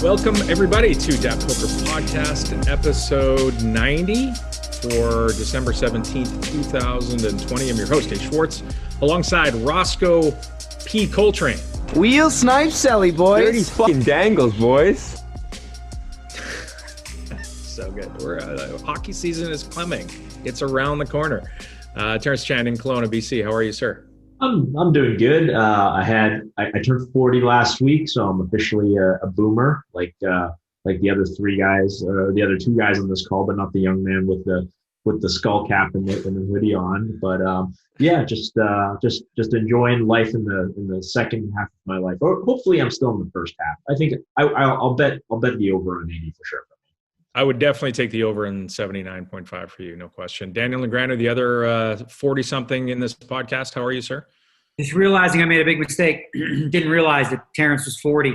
Welcome, everybody, to DAT Poker Podcast, episode 90 for December 17th, 2020. I'm your host, Dave Schwartz, alongside Roscoe P. Coltrane. Wheel snipe Sally, boys. Dirty fucking dangles, boys. So good. Hockey season is coming. It's around the corner. Terrence Chan in Kelowna, BC. How are you, sir? I'm doing good. I turned 40 last week, so I'm officially a boomer, like the other three guys, the other two guys on this call, but not the young man with the skull cap and the hoodie on. But just enjoying life in the second half of my life. Or hopefully, I'm still in the first half. I think I'll bet the over on 80 for sure. I would definitely take the over in 79.5 for you, no question. Daniel Negreanu, the other 40-something in this podcast. How are you, sir? Just realizing I made a big mistake. Didn't realize that Terrence was 40,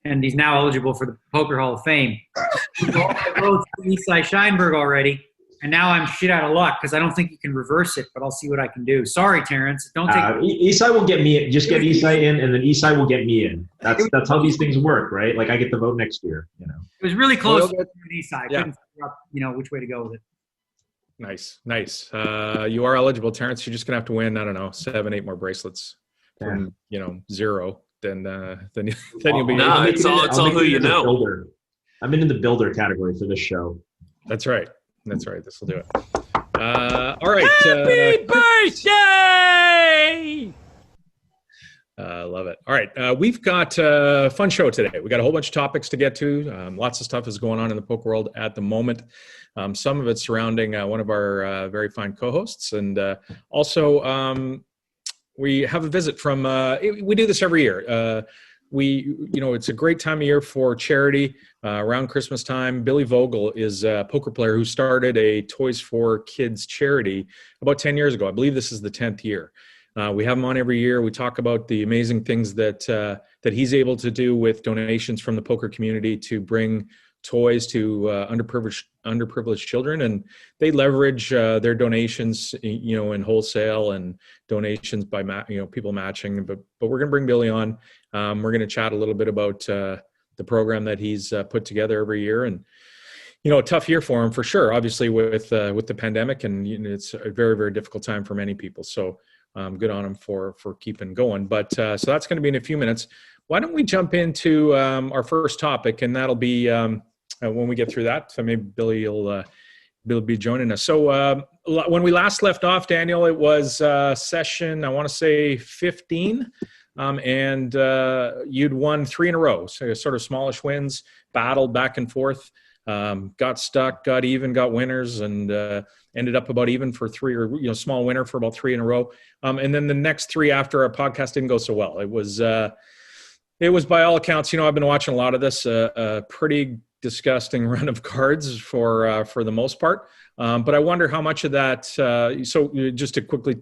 and he's now eligible for the Poker Hall of Fame. I wrote Isai Scheinberg already, and now I'm shit out of luck because I don't think you can reverse it, but I'll see what I can do. Sorry, Terrence. Don't take Isai will get me in. Just get Isai in, and then Isai will get me in. That's how these things work, right? Like I get the vote next year. You know, it was really close to Isai. I couldn't figure out, which way to go with it. Nice. You are eligible, Terrence. You're just gonna have to win, I don't know, 7-8 more bracelets from 0. Then you'll be. No, it's all who you know. Builder. I'm into the builder category for this show. That's right. This will do it. All right. Happy birthday! Love it. All right. We've got a fun show today. We got a whole bunch of topics to get to. Lots of stuff is going on in the poker world at the moment. Some of it surrounding one of our very fine co-hosts. And also we have a visit from, we do this every year. It's a great time of year for charity around Christmas time. Billy Vogel is a poker player who started a Toys for Kids charity about 10 years ago. I believe this is the 10th year. We have him on every year. We talk about the amazing things that he's able to do with donations from the poker community to bring toys to underprivileged children, and they leverage their donations, in wholesale and donations by people matching. But we're going to bring Billy on. We're going to chat a little bit about the program that he's put together every year, and a tough year for him for sure. Obviously, with the pandemic, and it's a very, very difficult time for many people. So. Good on him for keeping going. But so that's going to be in a few minutes. Why don't we jump into our first topic, and that'll be when we get through that. So maybe Billy will be joining us. So when we last left off, Daniel, it was session, I want to say 15, and you'd won 3 in a row. So sort of smallish wins, battled back and forth. Got stuck, got even, got winners, and ended up about even for 3, or small winner for about 3 in a row. And then the next 3 after our podcast didn't go so well. It was by all accounts, I've been watching a lot of this, a pretty disgusting run of cards for the most part. But I wonder how much of that. So just to quickly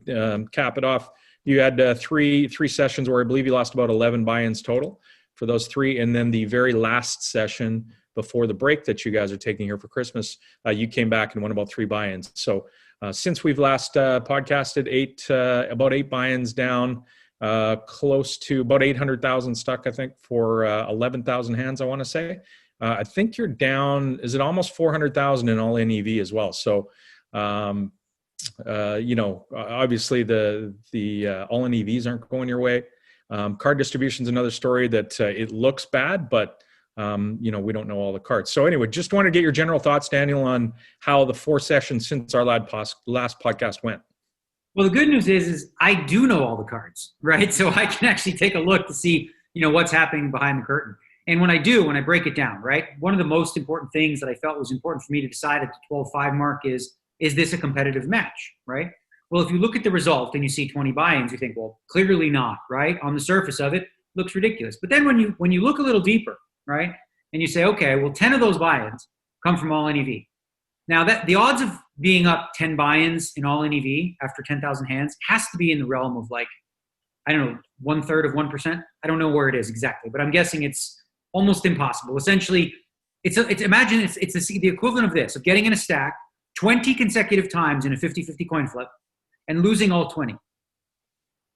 cap it off, you had three sessions where I believe you lost about 11 buy-ins total for those 3, and then the very last session before the break that you guys are taking here for Christmas, you came back and won about 3 buy-ins. So since we've last podcasted, about 8 buy-ins down, close to about 800,000 stuck, I think, for 11,000 hands, I want to say. I think you're down, is it almost 400,000 in all NEV as well? So, obviously the all NEVs aren't going your way. Card distribution is another story that it looks bad, but we don't know all the cards. So anyway, just want to get your general thoughts, Daniel, on how the 4 sessions since our last podcast went. Well, the good news is I do know all the cards, right? So I can actually take a look to see, what's happening behind the curtain. And when I break it down, right, one of the most important things that I felt was important for me to decide at the 12-5 mark is this a competitive match, right? Well, if you look at the result and you see 20 buy-ins, you think, well, clearly not, right? On the surface of it, looks ridiculous. But then when you look a little deeper, right, and you say, okay, well, 10 of those buy-ins come from all NEV. Now, that the odds of being up 10 buy-ins in all NEV after 10,000 hands has to be in the realm of 1/3 of 1%. I don't know where it is exactly, but I'm guessing it's almost impossible. Essentially, imagine it's the equivalent of this, of getting in a stack 20 consecutive times in a 50-50 coin flip and losing all 20.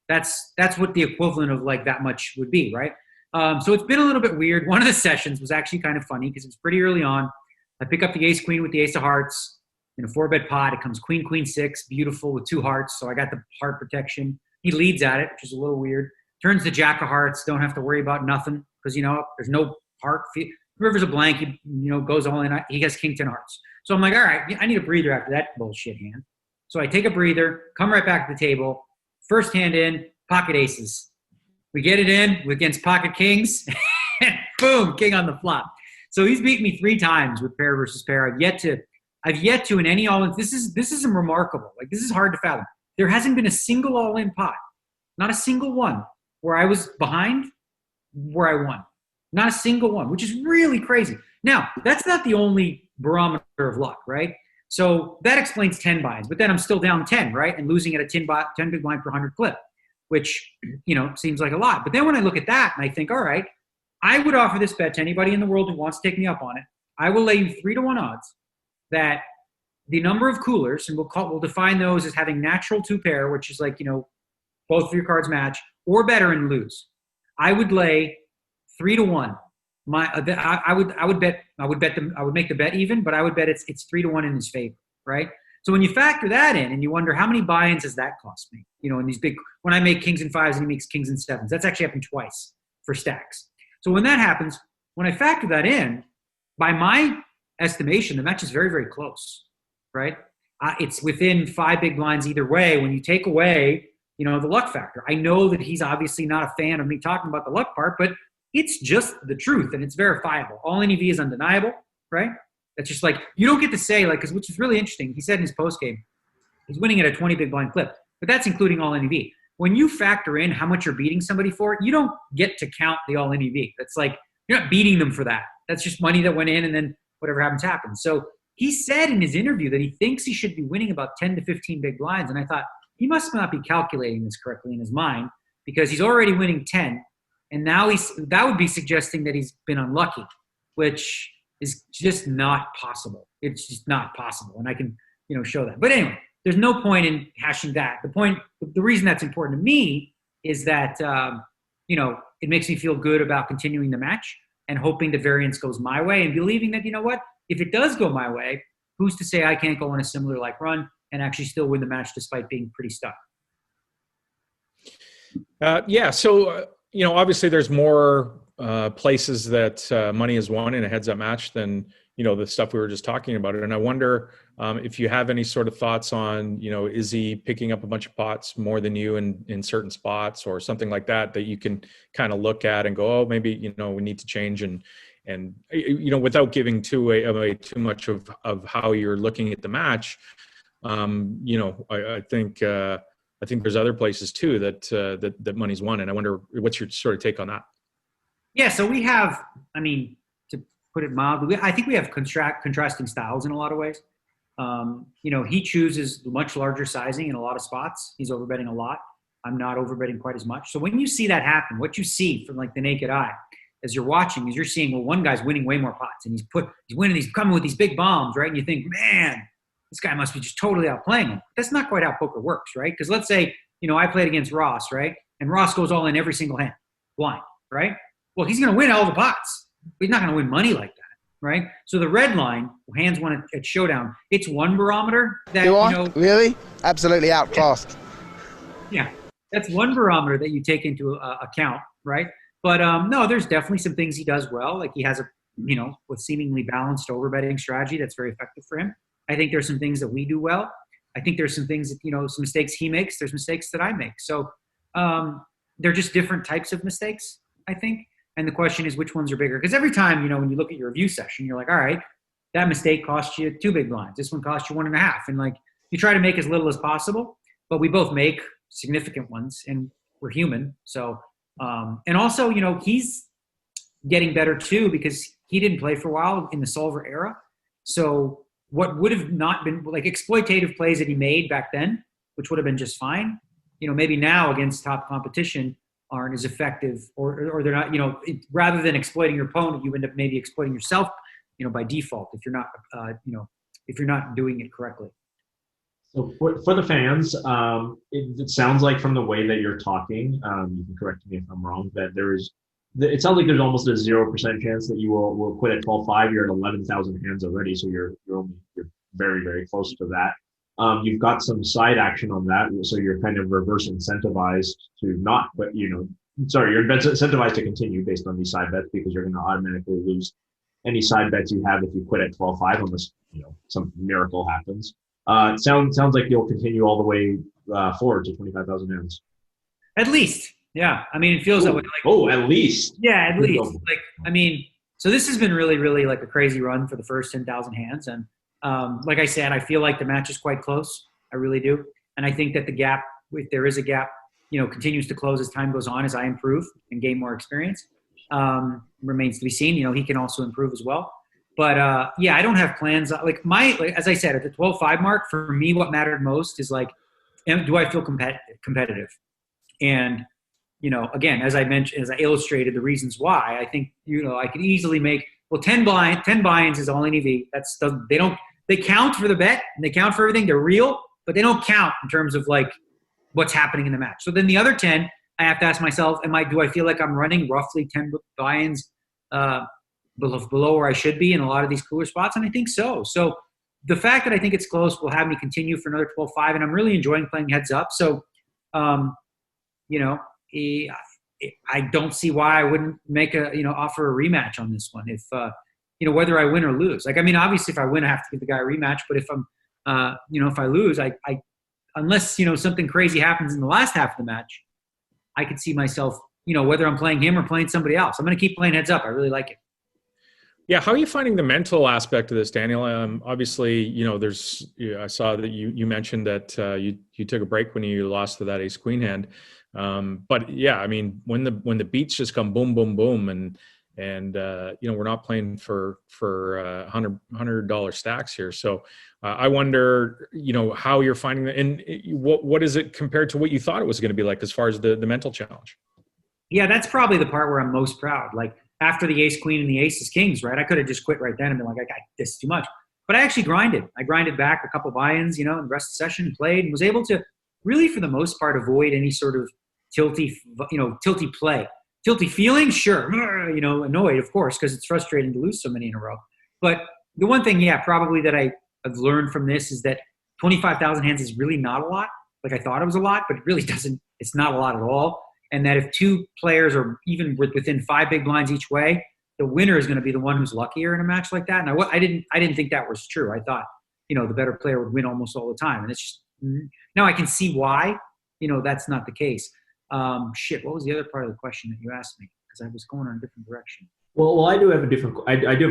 That's what the equivalent of that much would be, right? So it's been a little bit weird. One of the sessions was actually kind of funny because it was pretty early on. I pick up the ace queen with the ace of hearts in a 4-bet pot. It comes queen, queen, 6, beautiful with 2 hearts. So I got the heart protection. He leads at it, which is a little weird. Turns the jack of hearts. Don't have to worry about nothing because, there's no heart. River's a blank. He, goes all in. He has king 10 hearts. So I'm like, all right, I need a breather after that bullshit hand. So I take a breather, come right back to the table. First hand in, pocket aces. We get it in against pocket kings, and boom, king on the flop. So he's beat me 3 times with pair versus pair. I've yet to in any all-in. This is remarkable. Like, this is hard to fathom. There hasn't been a single all-in pot, not a single one, where I was behind, where I won. Not a single one, which is really crazy. Now, that's not the only barometer of luck, right? So that explains 10 buy-ins, but then I'm still down 10, right? And losing at a 10 big blind per 100 clip, which, seems like a lot. But then when I look at that and I think, all right, I would offer this bet to anybody in the world who wants to take me up on it. I will lay you 3-to-1 odds that the number of coolers, and we'll define those as having natural 2-pair, which is like, both of your cards match, or better and lose. I would lay 3-to-1. I would make the bet even, but I would bet it's 3-to-1 in his favor, right? So when you factor that in and you wonder how many buy-ins does that cost me? In these big, when I make kings and 5s and he makes kings and 7s, that's actually happened twice for stacks. So when that happens, when I factor that in, by my estimation, the match is very, very close, right? It's within 5 big blinds either way. When you take away, the luck factor, I know that he's obviously not a fan of me talking about the luck part, but it's just the truth and it's verifiable. All NEV is undeniable, right? That's just like, you don't get to say, like, which is really interesting. He said in his post game, he's winning at a 20 big blind clip, but that's including all NEV. When you factor in how much you're beating somebody for, you don't get to count the all NEV. That's like, you're not beating them for that. That's just money that went in and then whatever happens. So he said in his interview that he thinks he should be winning about 10 to 15 big blinds. And I thought, he must not be calculating this correctly in his mind because he's already winning 10. And now that would be suggesting that he's been unlucky, which is just not possible. It's just not possible. And I can, show that. But anyway, there's no point in hashing that. The reason that's important to me is that, it makes me feel good about continuing the match and hoping the variance goes my way and believing that, if it does go my way, who's to say I can't go on a similar run and actually still win the match despite being pretty stuck. So, obviously there's more places that money is won in a heads-up match than, the stuff we were just talking about. And I wonder if you have any sort of thoughts on, is he picking up a bunch of pots more than you in certain spots or something like that you can kind of look at and go, oh, maybe, we need to change and without giving away too much of how you're looking at the match. I think there's other places too that money's won, and I wonder what's your sort of take on that. Yeah, so we have, to put it mildly, I think we have contrasting styles in a lot of ways. He chooses much larger sizing in a lot of spots. He's overbetting a lot. I'm not overbetting quite as much. So when you see that happen, what you see from like the naked eye as you're watching is you're seeing, well, one guy's winning way more pots and he's coming with these big bombs, right? And you think, man, this guy must be just totally outplaying him. That's not quite how poker works, right? Because let's say, I played against Ross, right? And Ross goes all in every single hand, blind, right? Well, he's going to win all the pots. But he's not going to win money like that, right? So the red line, hands won at showdown, it's one barometer that, Really? Absolutely outclassed. Yeah. That's one barometer that you take into account, right? But no, there's definitely some things he does well. Like he has a, with seemingly balanced overbetting strategy that's very effective for him. I think there's some things that we do well. I think there's some things that, some mistakes he makes. There's mistakes that I make. So they're just different types of mistakes, I think. And the question is which ones are bigger? Because every time, when you look at your review session, you're like, all right, that mistake cost you 2 big blinds. This one cost you 1.5. And like you try to make as little as possible, but we both make significant ones and we're human. So, and also, he's getting better too because he didn't play for a while in the solver era. So what would have not been like exploitative plays that he made back then, which would have been just fine, maybe now against top competition aren't as effective or they're not, rather than exploiting your opponent, you end up maybe exploiting yourself, by default if you're not doing it correctly. So for the fans, it sounds like from the way that you're talking, you can correct me if I'm wrong, that there is it sounds like there's almost a 0% chance that you will quit at 12-5. You're at 11,000 hands already, so you're very, very close to that. You've got some side action on that, so you're kind of reverse incentivized to not, but you're incentivized to continue based on these side bets because you're going to automatically lose any side bets you have if you quit at 12-5 unless some miracle happens. It sounds like you'll continue all the way forward to 25,000 hands. At least, yeah. I mean, it feels that way. At least. Yeah, at least. So this has been really, really like a crazy run for the first 10,000 hands, and like I said, I feel like the match is quite close. I really do, and I think that the gap, if there is a gap, continues to close as time goes on, as I improve and gain more experience. Remains to be seen. He can also improve as well. But I don't have plans. As I said, at the 12-5 mark, for me, what mattered most is do I feel competitive? And again, as I mentioned, as I illustrated the reasons why, I think I could easily make 10 buy-ins is all in EV. They count for the bet and they count for everything. They're real, but they don't count in terms of what's happening in the match. So then the other 10, I have to ask myself, do I feel like I'm running roughly 10 buy-ins below where I should be in a lot of these cooler spots? And I think so. So the fact that I think it's close will have me continue for another 12-5, and I'm really enjoying playing heads up. So, I don't see why I wouldn't make offer a rematch on this one if, whether I win or lose. Obviously if I win, I have to give the guy a rematch, but if I'm, if I lose, I unless, something crazy happens in the last half of the match, I could see myself, whether I'm playing him or playing somebody else. I'm going to keep playing heads up. I really like it. Yeah, how are you finding the mental aspect of this, Daniel? Obviously, I saw that you mentioned that you took a break when you lost to that ace queen hand. But yeah, when the beats just come boom, boom, boom, and we're not playing for $100 stacks here. So I wonder, how you're finding that, and what is it compared to what you thought it was going to be like as far as the mental challenge? Yeah, that's probably the part where I'm most proud. After the ace queen and the aces kings, right? I could have just quit right then and been like, I got this too much. But I actually grinded. I grinded back a couple buy-ins, and the rest of the session played and was able to really, for the most part, avoid any sort of tilty play. Tilty feeling, sure. Annoyed, of course, because it's frustrating to lose so many in a row. But the one thing, probably that I've learned from this is that 25,000 hands is really not a lot. I thought it was a lot, but it really doesn't. It's not a lot at all. And that if two players are even within 5 big blinds each way, the winner is going to be the one who's luckier in a match like that. And I didn't think that was true. I thought, the better player would win almost all the time. And it's just, now I can see why, that's not the case. What was the other part of the question that you asked me? Because I was going in a different direction. Well, I do have a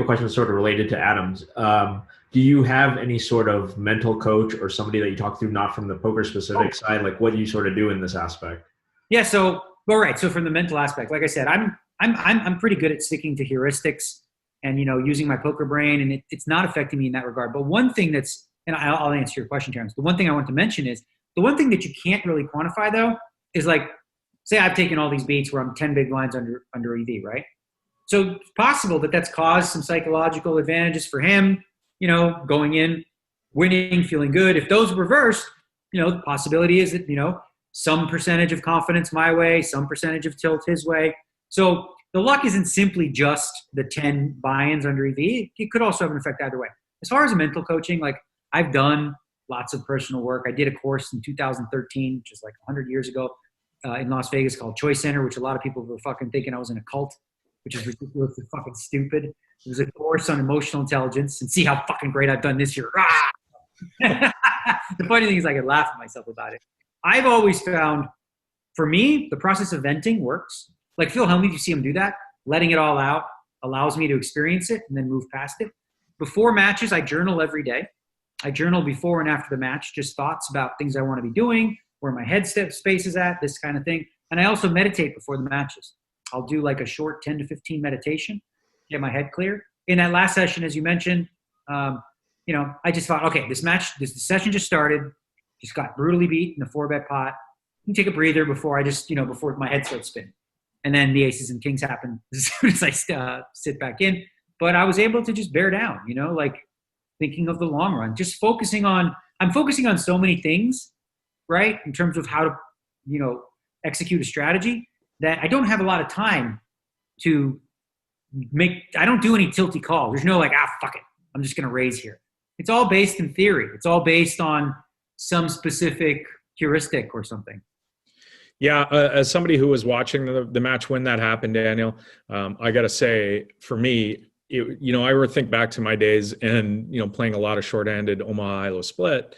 question sort of related to Adam's. Do you have any sort of mental coach or somebody that you talk to, not from the poker specific side? What do you sort of do in this aspect? Yeah. So from the mental aspect, like I said, I'm pretty good at sticking to heuristics and, using my poker brain, and it's not affecting me in that regard. But one thing and I'll answer your question, Terrence. The one thing I want to mention is the one thing that you can't really quantify though, is say I've taken all these beats where I'm 10 big blinds under EV, right? So it's possible that that's caused some psychological advantages for him, going in, winning, feeling good. If those reversed, the possibility is that, some percentage of confidence my way, some percentage of tilt his way. So the luck isn't simply just the 10 buy-ins under EV. It could also have an effect either way. As far as mental coaching, I've done lots of personal work. I did a course in 2013, which is 100 years ago, in Las Vegas called Choice Center, which a lot of people were fucking thinking I was in a cult, which is ridiculously fucking stupid. It was a course on emotional intelligence, and see how fucking great I've done this year. The funny thing is I could laugh at myself about it. I've always found, for me, the process of venting works. Phil Hellmuth, you see him do that. Letting it all out allows me to experience it and then move past it. Before matches, I journal every day. I journal before and after the match, just thoughts about things I want to be doing, where my head space is at, this kind of thing. And I also meditate before the matches. I'll do a short 10 to 15 meditation, get my head clear. In that last session, as you mentioned, I just thought, okay, this session just started. Just got brutally beat in the 4-bet pot. You take a breather before before my head starts spinning. And then the aces and kings happen as soon as I sit back in. But I was able to just bear down, thinking of the long run, just I'm focusing on so many things, right? In terms of how to, execute a strategy, that I don't have a lot of time to I don't do any tilty calls. There's no like, fuck it, I'm just going to raise here. It's all based in theory. It's all based on some specific heuristic or something. Yeah, as somebody who was watching the match when that happened, Daniel, I got to say, for me, I would think back to my days and, playing a lot of shorthanded Omaha Ilo split.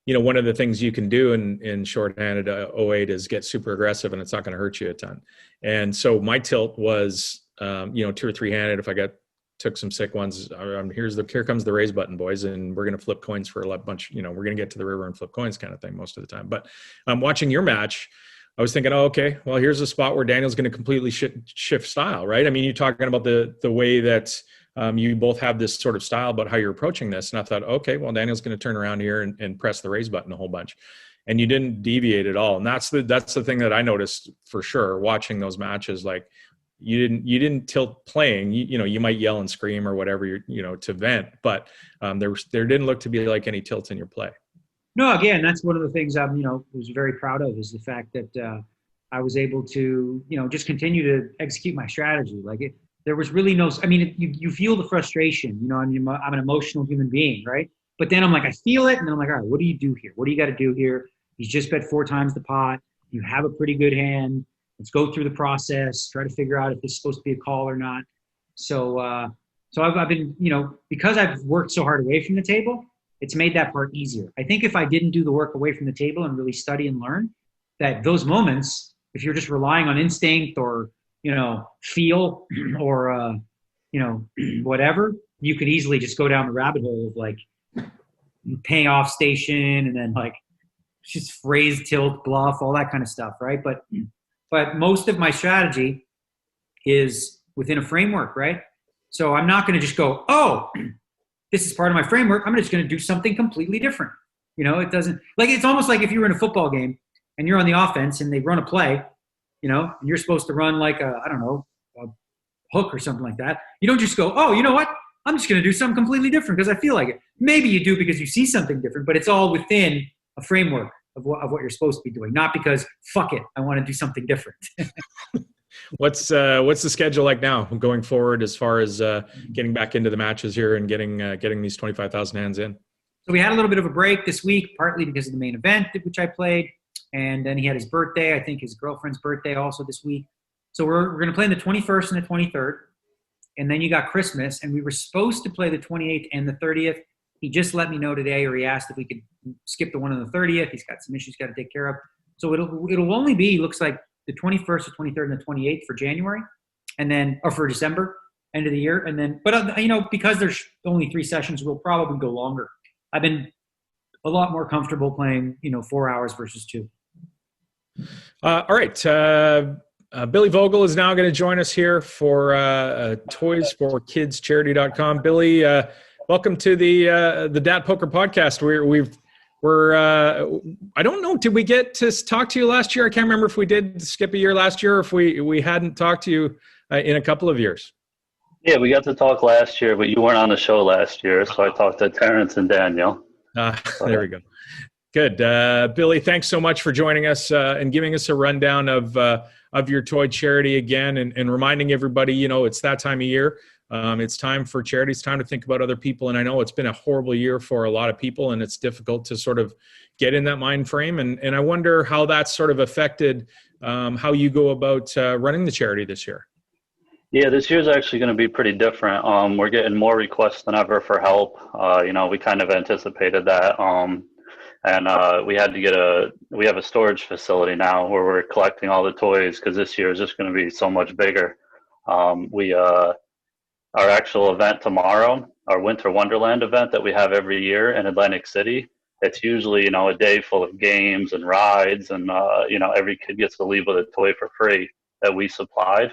One of the things you can do in shorthanded 08 is get super aggressive, and it's not going to hurt you a ton. And so my tilt was, 2 or 3-handed. If I took some sick ones, here comes the raise button, boys, and we're going to flip coins for a bunch. We're going to get to the river and flip coins kind of thing most of the time. But watching your match, I was thinking, okay, well, here's a spot where Daniel's going to completely shift style, right? I mean, you're talking about the way that you both have this sort of style about how you're approaching this. And I thought, okay, well, Daniel's going to turn around here and press the raise button a whole bunch. And you didn't deviate at all. And that's the thing that I noticed for sure watching those matches. Like you didn't tilt playing, you might yell and scream or whatever, to vent, but there didn't look to be like any tilt in your play. No, again, that's one of the things I'm, was very proud of, is the fact that I was able to, just continue to execute my strategy. Like there was really no, I mean, you feel the frustration, I'm an emotional human being, right? But then I'm like, I feel it. And then I'm like, all right, what do you do here? What do you got to do here? He's just bet 4 times the pot. You have a pretty good hand. Let's go through the process, try to figure out if this is supposed to be a call or not. So I've been, because I've worked so hard away from the table, it's made that part easier. I think if I didn't do the work away from the table and really study and learn, that those moments, if you're just relying on instinct or, feel or, whatever, you could easily just go down the rabbit hole of like paying off station and then like just raise, tilt, bluff, all that kind of stuff, right? But most of my strategy is within a framework, right? So I'm not going to just go, oh, this is part of my framework, I'm just going to do something completely different. It doesn't, like, it's almost like if you were in a football game and you're on the offense and they run a play, and you're supposed to run like a hook or something like that. You don't just go, oh, you know what? I'm just going to do something completely different because I feel like it. Maybe you do because you see something different, but it's all within a framework of what you're supposed to be doing, not because, fuck it, I want to do something different. What's the schedule like now going forward as far as getting back into the matches here and getting these 25,000 hands in? So we had a little bit of a break this week, partly because of the main event, which I played. And then he had his birthday, I think his girlfriend's birthday also this week. So we're going to play on the 21st and the 23rd. And then you got Christmas. And we were supposed to play the 28th and the 30th. He just let me know today, or he asked if we could skip the one on the 30th. He's got some issues he's got to take care of. So it'll only be, looks like, the 21st, the 23rd, and the 28th for January. And then, or for December, end of the year. And then, but, because there's only 3 sessions, we'll probably go longer. I've been a lot more comfortable playing, 4 hours versus 2. All right. Billy Vogel is now going to join us here for toysforkidscharity.com. Billy, welcome to the DAT Poker Podcast. We're I don't know, did we get to talk to you last year? I can't remember if we did skip a year last year or if we hadn't talked to you in a couple of years. Yeah, we got to talk last year, but you weren't on the show last year, so I talked to Terrence and Daniel. There we go. Good. Billy, thanks so much for joining us and giving us a rundown of your toy charity again and reminding everybody, it's that time of year. It's time for charity. It's time to think about other people. And I know it's been a horrible year for a lot of people, and it's difficult to sort of get in that mind frame. And I wonder how that's sort of affected how you go about running the charity this year. Yeah, this year's actually going to be pretty different. We're getting more requests than ever for help. We kind of anticipated that. And we had to we have a storage facility now where we're collecting all the toys because this year is just going to be so much bigger. Our actual event tomorrow, our Winter Wonderland event that we have every year in Atlantic City, it's usually, a day full of games and rides and, every kid gets to leave with a toy for free that we supplied.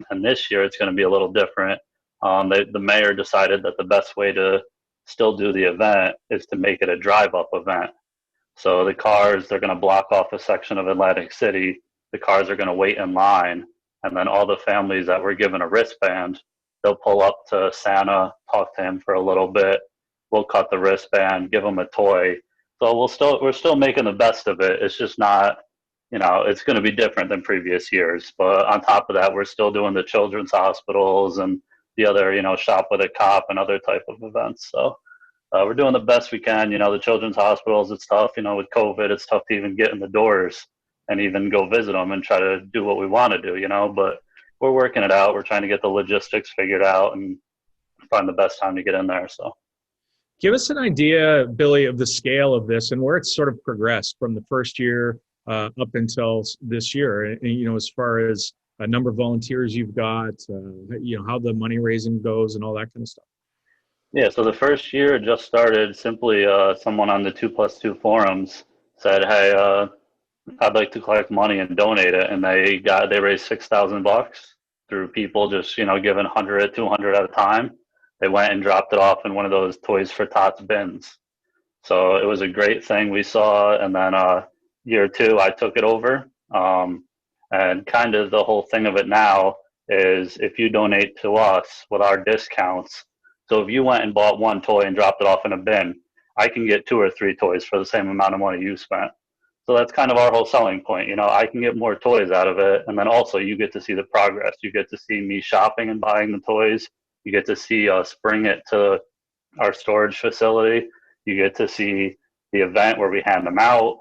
And this year it's going to be a little different. The mayor decided that the best way to still do the event is to make it a drive-up event. So the cars, they're going to block off a section of Atlantic City. The cars are going to wait in line. And then all the families that were given a wristband, they'll pull up to Santa, talk to him for a little bit. We'll cut the wristband, give them a toy. So we're still making the best of it. It's just not it's going to be different than previous years. But on top of that, we're still doing the children's hospitals and the other, shop with a cop and other type of events. So we're doing the best we can. The children's hospitals, it's tough. With COVID, it's tough to even get in the doors and even go visit them and try to do what we want to do, but we're working it out. We're trying to get the logistics figured out and find the best time to get in there. So give us an idea, Billy, of the scale of this and where it's sort of progressed from the first year up until this year. And, as far as a number of volunteers you've got, how the money raising goes and all that kind of stuff. Yeah, so the first year it just started simply someone on the 2+2 forums said, hey, I'd like to collect money and donate it. And they raised $6,000 through people just, giving 100, 200 at a time. They went and dropped it off in one of those Toys for Tots bins. So it was a great thing we saw. And then year two, I took it over. And kind of the whole thing of it now is if you donate to us with our discounts, so if you went and bought one toy and dropped it off in a bin, I can get 2 or 3 toys for the same amount of money you spent. So that's kind of our whole selling point. I can get more toys out of it. And then also you get to see the progress. You get to see me shopping and buying the toys. You get to see us bring it to our storage facility. You get to see the event where we hand them out.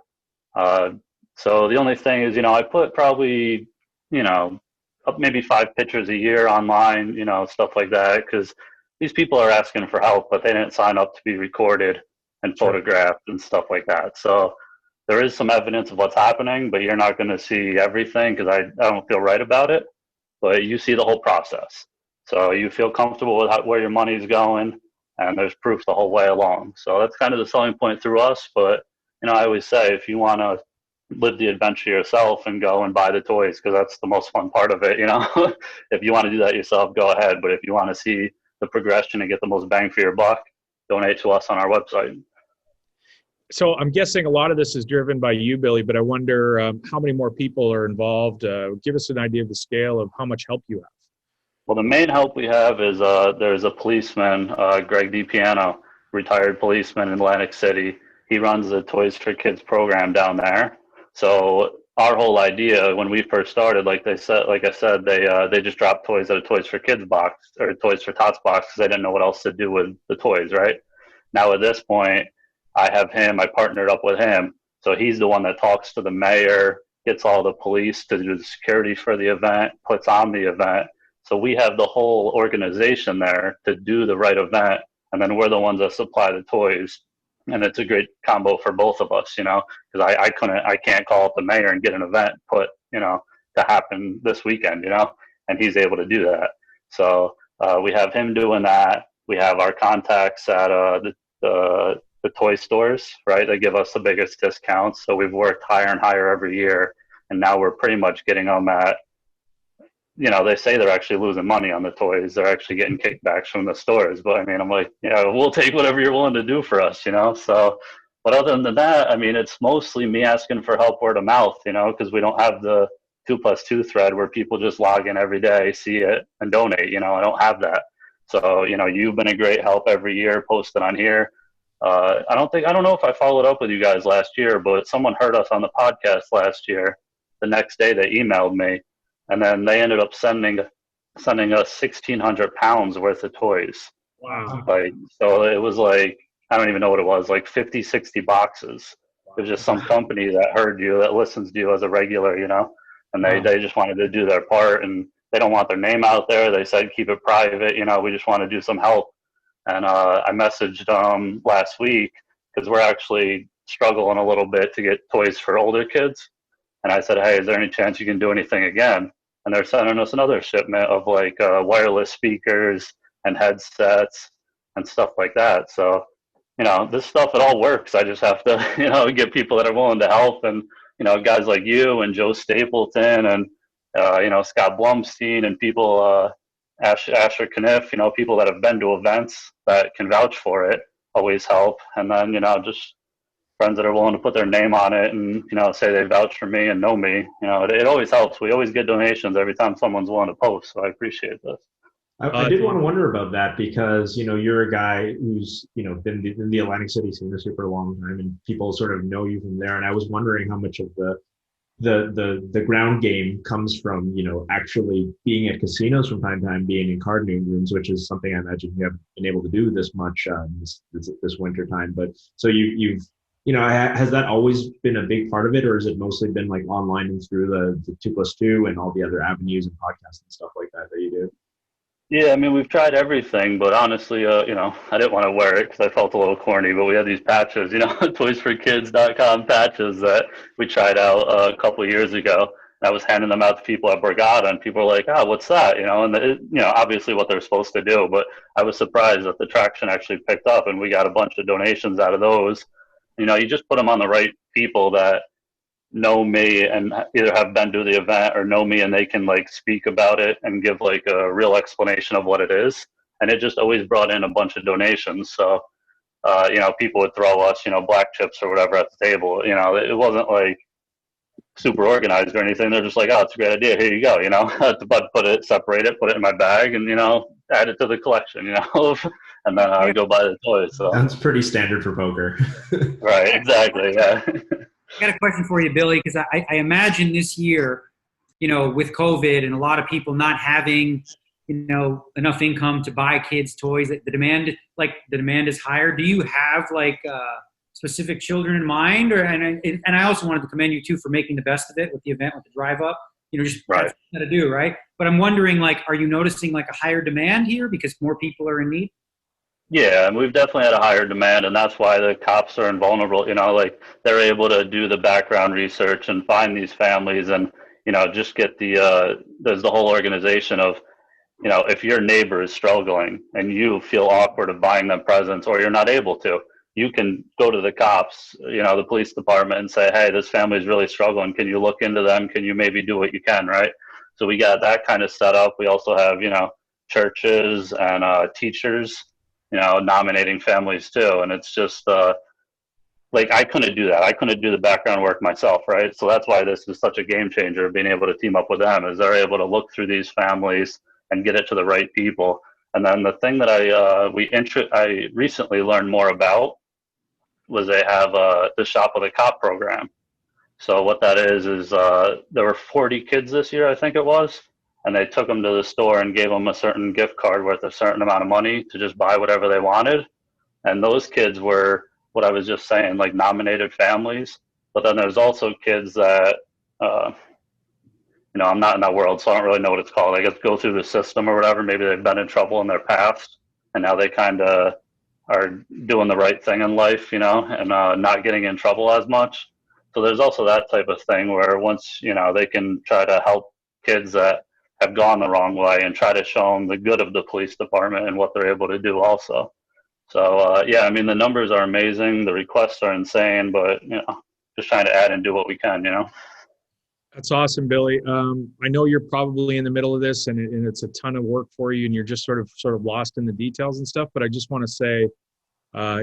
So the only thing is, I put probably, up maybe 5 pictures a year online, stuff like that, because these people are asking for help, but they didn't sign up to be recorded and photographed and stuff like that. So there is some evidence of what's happening, but you're not going to see everything because I don't feel right about it. But you see the whole process. So you feel comfortable with where your money's going, and there's proof the whole way along. So that's kind of the selling point through us. But, I always say if you want to live the adventure yourself and go and buy the toys, because that's the most fun part of it, if you want to do that yourself, go ahead. But if you want to see the progression and get the most bang for your buck, donate to us on our website. So I'm guessing a lot of this is driven by you, Billy, but I wonder how many more people are involved. Give us an idea of the scale of how much help you have. Well, the main help we have is there's a policeman, Greg DiPiano, retired policeman in Atlantic City. He runs the Toys for Kids program down there. So our whole idea when we first started, like I said, they just dropped toys at a Toys for Kids box or Toys for Tots box because they didn't know what else to do with the toys, right? Now at this point, I partnered up with him. So he's the one that talks to the mayor, gets all the police to do the security for the event, puts on the event. So we have the whole organization there to do the right event. And then we're the ones that supply the toys. And it's a great combo for both of us, because I can't call up the mayor and get an event put, to happen this weekend, and he's able to do that. So we have him doing that. We have our contacts at the toy stores, right? They give us the biggest discounts. So we've worked higher and higher every year. And now we're pretty much getting them at, they say they're actually losing money on the toys. They're actually getting kickbacks from the stores. But I'm like, we'll take whatever you're willing to do for us, So, but other than that, it's mostly me asking for help word of mouth, because we don't have the 2+2 thread where people just log in every day, see it, and donate. I don't have that. So, you've been a great help every year posted on here. I don't know if I followed up with you guys last year, but someone heard us on the podcast last year. The next day they emailed me. And then they ended up sending us 1,600 pounds worth of toys. Wow. So it was like, I don't even know what it was, like 50, 60 boxes. It was just some company that heard you, that listens to you as a regular, and they just wanted to do their part, and they don't want their name out there. They said, keep it private. We just want to do some help. And I messaged them last week because we're actually struggling a little bit to get toys for older kids. And I said, hey, is there any chance you can do anything again? And they're sending us another shipment of wireless speakers and headsets and stuff like that. So, this stuff, it all works. I just have to, get people that are willing to help. And, guys like you and Joe Stapleton and, Scott Blumstein and people, Asher Kniff, people that have been to events that can vouch for it always help. And then, just friends that are willing to put their name on it and, say they vouch for me and know me, it always helps. We always get donations every time someone's willing to post. So I appreciate this. I did want to wonder about that because, you're a guy who's, been in the Atlantic City scene industry for a long time and people sort of know you from there. And I was wondering how much of the the ground game comes from, you know, actually being at casinos from time to time, being in card rooms, which is something I imagine you haven't been able to do this much this winter time. But so you've, you know, has that always been a big part of it, or has it mostly been like online and through the 2+2 and all the other avenues and podcasts and stuff like that you do? Yeah, I mean, we've tried everything, but honestly, you know, I didn't want to wear it because I felt a little corny, but we had these patches, you know, toysforkids.com patches that we tried out a couple of years ago. And I was handing them out to people at Borgata, and people were like, oh, what's that? You know, and, you know, obviously what they're supposed to do, but I was surprised that the traction actually picked up, and we got a bunch of donations out of those. You know, you just put them on the right people that know me and either have been to the event or know me, and they can like speak about it and give like a real explanation of what it is. And it just always brought in a bunch of donations. So, you know, people would throw us, you know, black chips or whatever at the table. You know, it wasn't like super organized or anything. They're just like, oh, it's a great idea. Here you go. You know, but put it, separate it, put it in my bag, and, you know, add it to the collection, you know, and then I would go buy the toys. So That's pretty standard for poker. right. Exactly. Yeah. I got a question for you, Billy, because I imagine this year, you know, with COVID and a lot of people not having, you know, enough income to buy kids toys, the demand is higher. Do you have like specific children in mind? Or and I also wanted to commend you too for making the best of it with the event, with the drive up. You know, just right. Got to do, right? But I'm wondering, like, are you noticing like a higher demand here because more people are in need? Yeah, and we've definitely had a higher demand, and that's why the cops are invulnerable. You know, like they're able to do the background research and find these families, and, you know, just get there's the whole organization of, you know, if your neighbor is struggling and you feel awkward of buying them presents, or you're not able to, you can go to the cops, you know, the police department, and say, hey, this family is really struggling. Can you look into them? Can you maybe do what you can, right? So we got that kind of set up. We also have, you know, churches and teachers, you know, nominating families too. And it's just like, I couldn't do that. I couldn't do the background work myself, right? So that's why this is such a game changer, being able to team up with them, is they're able to look through these families and get it to the right people. And then the thing that I recently learned more about was they have the Shop with a Cop program. So what that is there were 40 kids this year, I think it was, and they took them to the store and gave them a certain gift card worth a certain amount of money to just buy whatever they wanted. And those kids were, what I was just saying, like nominated families. But then there's also kids that, you know, I'm not in that world, so I don't really know what it's called. I guess go through the system or whatever. Maybe they've been in trouble in their past, and now they kind of are doing the right thing in life, you know, and not getting in trouble as much. So there's also that type of thing where once, you know, they can try to help kids that have gone the wrong way and try to show them the good of the police department and what they're able to do also. So, yeah, I mean, the numbers are amazing. The requests are insane, but, you know, just trying to add and do what we can, you know. That's awesome, Billy. I know you're probably in the middle of this, and it's a ton of work for you, and you're just sort of lost in the details and stuff. But I just want to say,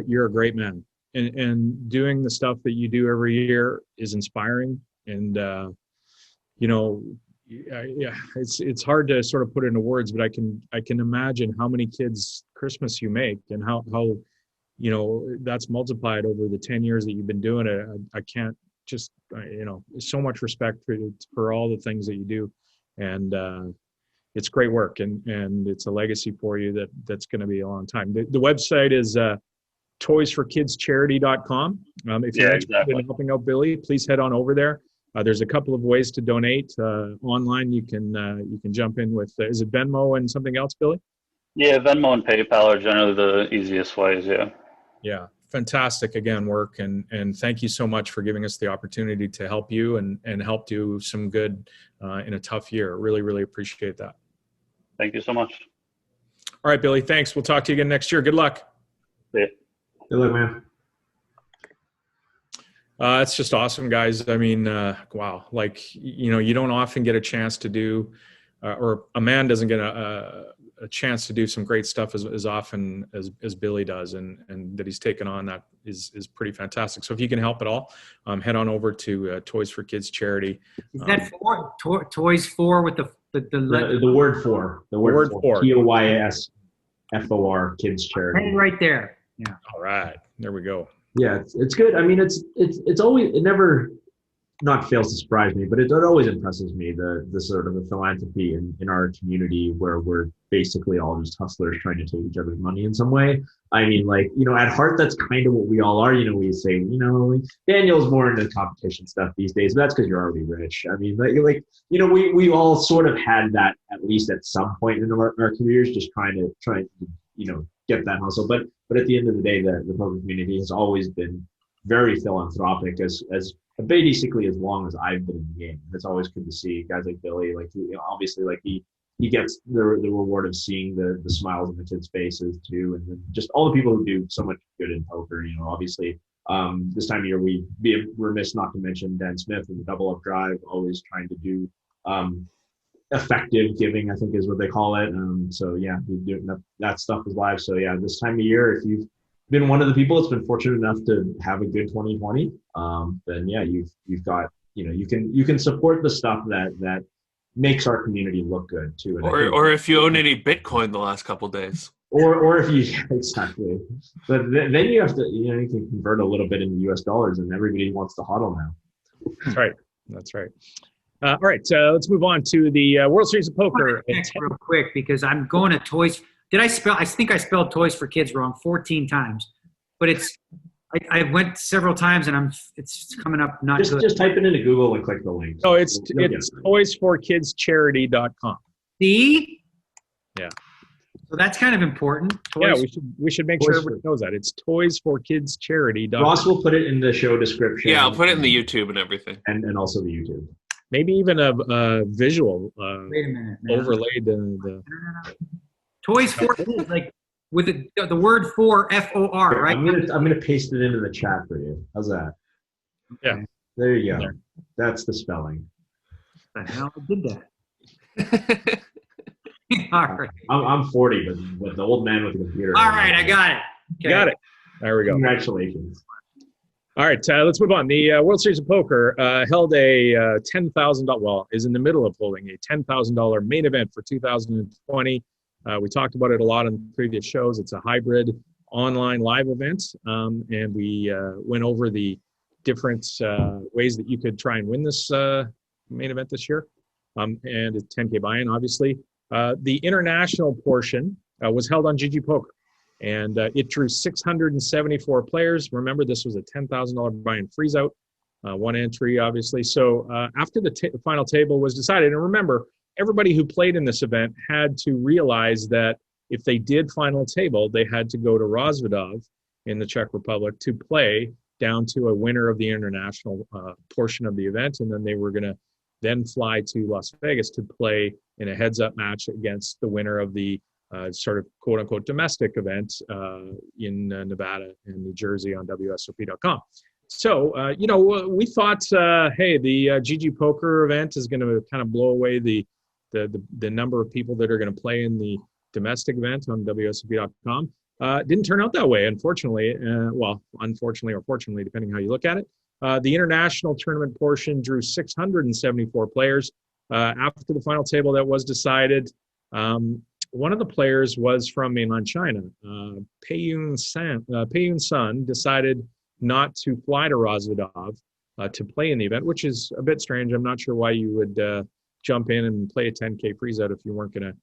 you're a great man, and doing the stuff that you do every year is inspiring. And you know, yeah, it's hard to sort of put into words, but I can imagine how many kids' Christmas you make, and how you know that's multiplied over the 10 years that you've been doing it. I can't. Just, you know, so much respect for all the things that you do, and it's great work, and it's a legacy for you that's going to be a long time. The website is toysforkidscharity.com. If you're interested in helping out Billy, please head on over there. There's a couple of ways to donate. Online, you can jump in with is it Venmo and something else, Billy? Yeah, Venmo and PayPal are generally the easiest ways. Yeah. Yeah. Fantastic, again, work, and thank you so much for giving us the opportunity to help you and help do some good in a tough year. Really, really appreciate that. Thank you so much. All right, Billy, thanks. We'll talk to you again next year. Good luck. Yeah. Good luck, man. It's just awesome, guys. I mean, wow, like, you know, you don't often get a chance to do, or a man doesn't get a chance to do some great stuff as often as Billy does, and that he's taken on. That is pretty fantastic. So if you can help at all, head on over to Toys for Kids Charity. Is that toys for with the word for the word for TOYSFOR Kids Charity right there? Yeah. All right, there we go. Yeah, it's good. I mean, it's always, it never, not fails to surprise me, but it always impresses me the sort of the philanthropy in our community where we're basically all just hustlers trying to take each other's money in some way. I mean, like, at heart, that's kind of what we all are. We say, like, Daniel's more into competition stuff these days, but that's because you're already rich. I mean, we all sort of had that at least at some point in our careers, just trying to get that hustle. But at the end of the day, the poker community has always been very philanthropic as basically as long as I've been in the game. It's always good to see guys like Billy, like, obviously, like he gets the reward of seeing the smiles on the kids' faces too, and then just all the people who do so much good in poker. Obviously, this time of year we'd be remiss not to mention Dan Smith and the Double Up Drive, always trying to do effective giving, I think is what they call it. So yeah, we do that stuff is live. So yeah, this time of year, if you've been one of the people that's been fortunate enough to have a good 2020, then yeah, you've got, you can support the stuff that makes our community look good too. And or if you own any Bitcoin the last couple of days. Or if you exactly, but then you have to you can convert a little bit into US dollars, and everybody wants to hodl now. That's right. All right, let's move on to the World Series of Poker. Real quick, because I'm going to Toys. I think I spelled Toys for Kids wrong 14 times, but I went several times and it's coming up not good. Just type it into Google and click the link. Oh, it's toysforkidscharity.com. See? Yeah. So that's kind of important. Yeah, we should make sure everybody knows that. It's toysforkidscharity.com. Ross will put it in the show description. Yeah, I'll put it in the YouTube and everything. And also the YouTube. Maybe even a visual Wait a minute, man. overlaid the No. Toys for Kids, like with the word for FOR, right? I'm gonna paste it into the chat for you. How's that? Yeah. There you go. There. That's the spelling. What the hell did that? All right. I'm 40, but the old man with the computer. All right, I got it. Okay. Got it. There we go. Congratulations. All right, let's move on. The World Series of Poker held a $10,000, well, is in the middle of holding a $10,000 main event for 2020. We talked about it a lot on previous shows. It's a hybrid online live event, and we went over the different ways that you could try and win this main event this year, and it's 10K buy-in, obviously. The international portion was held on GG Poker, and it drew 674 players. Remember, this was a $10,000 buy-in freeze-out, one entry, obviously. So after the final table was decided, and remember, everybody who played in this event had to realize that if they did final table, they had to go to Rozvadov in the Czech Republic to play down to a winner of the international portion of the event, and then they were going to then fly to Las Vegas to play in a heads-up match against the winner of the sort of quote-unquote domestic event in Nevada and New Jersey on WSOP.com. So, we thought, hey, the GG Poker event is going to kind of blow away the number of people that are going to play in the domestic event on WSOP.com. Didn't turn out that way, unfortunately. Unfortunately or fortunately, depending how you look at it. The international tournament portion drew 674 players. After the final table that was decided, one of the players was from mainland China. Peiyun Sun decided not to fly to Rozvadov to play in the event, which is a bit strange. I'm not sure why you would jump in and play a 10K freeze out if you weren't going to,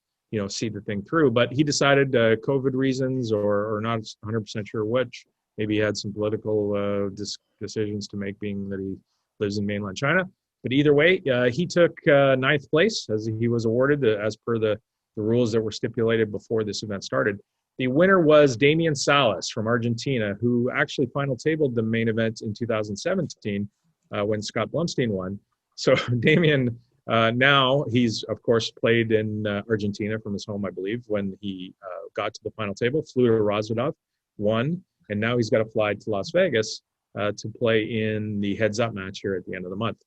see the thing through. But he decided COVID reasons or not 100% sure which. Maybe he had some political decisions to make, being that he lives in mainland China. But either way, he took ninth place as he was awarded as per the rules that were stipulated before this event started. The winner was Damian Salas from Argentina, who actually final tabled the main event in 2017 when Scott Blumstein won. So Damian, now he's, of course, played in Argentina from his home, I believe, when he got to the final table, flew to Rozvadov, won, and now he's got to fly to Las Vegas to play in the heads-up match here at the end of the month.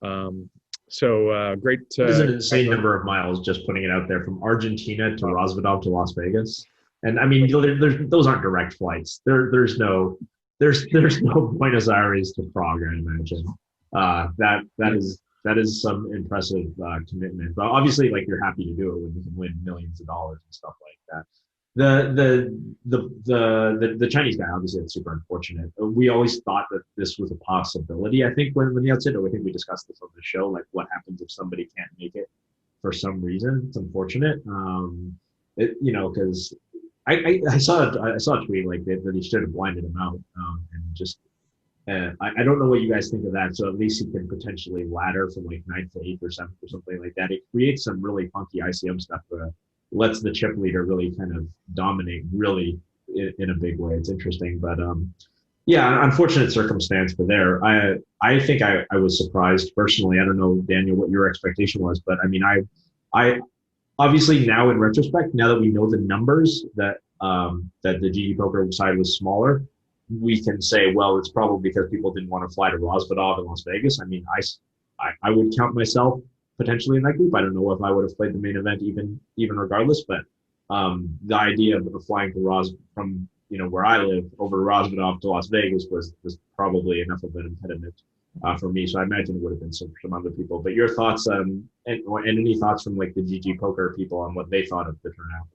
Great. It's an insane number of miles, just putting it out there, from Argentina to Rozvadov to Las Vegas. And I mean, those aren't direct flights. There's no Buenos Aires to Prague, I imagine. That is some impressive commitment. But obviously, like, you're happy to do it when you can win millions of dollars and stuff like that. The Chinese guy, obviously, it's super unfortunate. We always thought that this was a possibility. I think when the outset, I think we discussed this on the show, like what happens if somebody can't make it for some reason. It's unfortunate. Because I saw a tweet like that he should have blinded him out, and just I don't know what you guys think of that. So at least he can potentially ladder from like 9th to 8th or 7th or something like that. It creates some really funky ICM stuff. Lets the chip leader really kind of dominate really in a big way. It's interesting, but unfortunate circumstance for there. I think I was surprised personally. I don't know, Daniel, what your expectation was, but I mean, I obviously now in retrospect, now that we know the numbers that the GG Poker side was smaller, we can say, well, it's probably because people didn't want to fly to Rosvadov in Las Vegas. I mean, I would count myself potentially in that group. I don't know if I would have played the main event even regardless, but the idea of flying to from where I live over Rosvadov to Las Vegas was probably enough of an impediment for me. So I imagine it would have been some other people. But your thoughts and any thoughts from like the GG Poker people on what they thought of the turnout?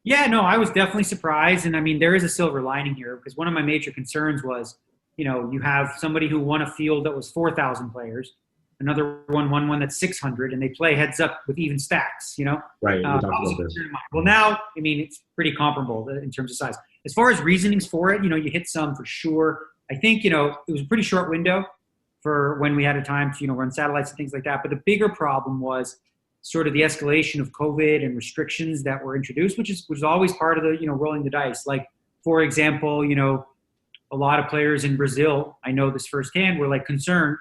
Yeah, no, I was definitely surprised. And I mean, there is a silver lining here because one of my major concerns was, you have somebody who won a field that was 4,000 players. Another one that's 600, and they play heads up with even stacks, Right. Well, now, I mean, it's pretty comparable in terms of size. As far as reasonings for it, you hit some for sure. I think, it was a pretty short window for when we had a time to, run satellites and things like that. But the bigger problem was sort of the escalation of COVID and restrictions that were introduced, which was always part of the, rolling the dice. Like, for example, a lot of players in Brazil, I know this firsthand, were like concerned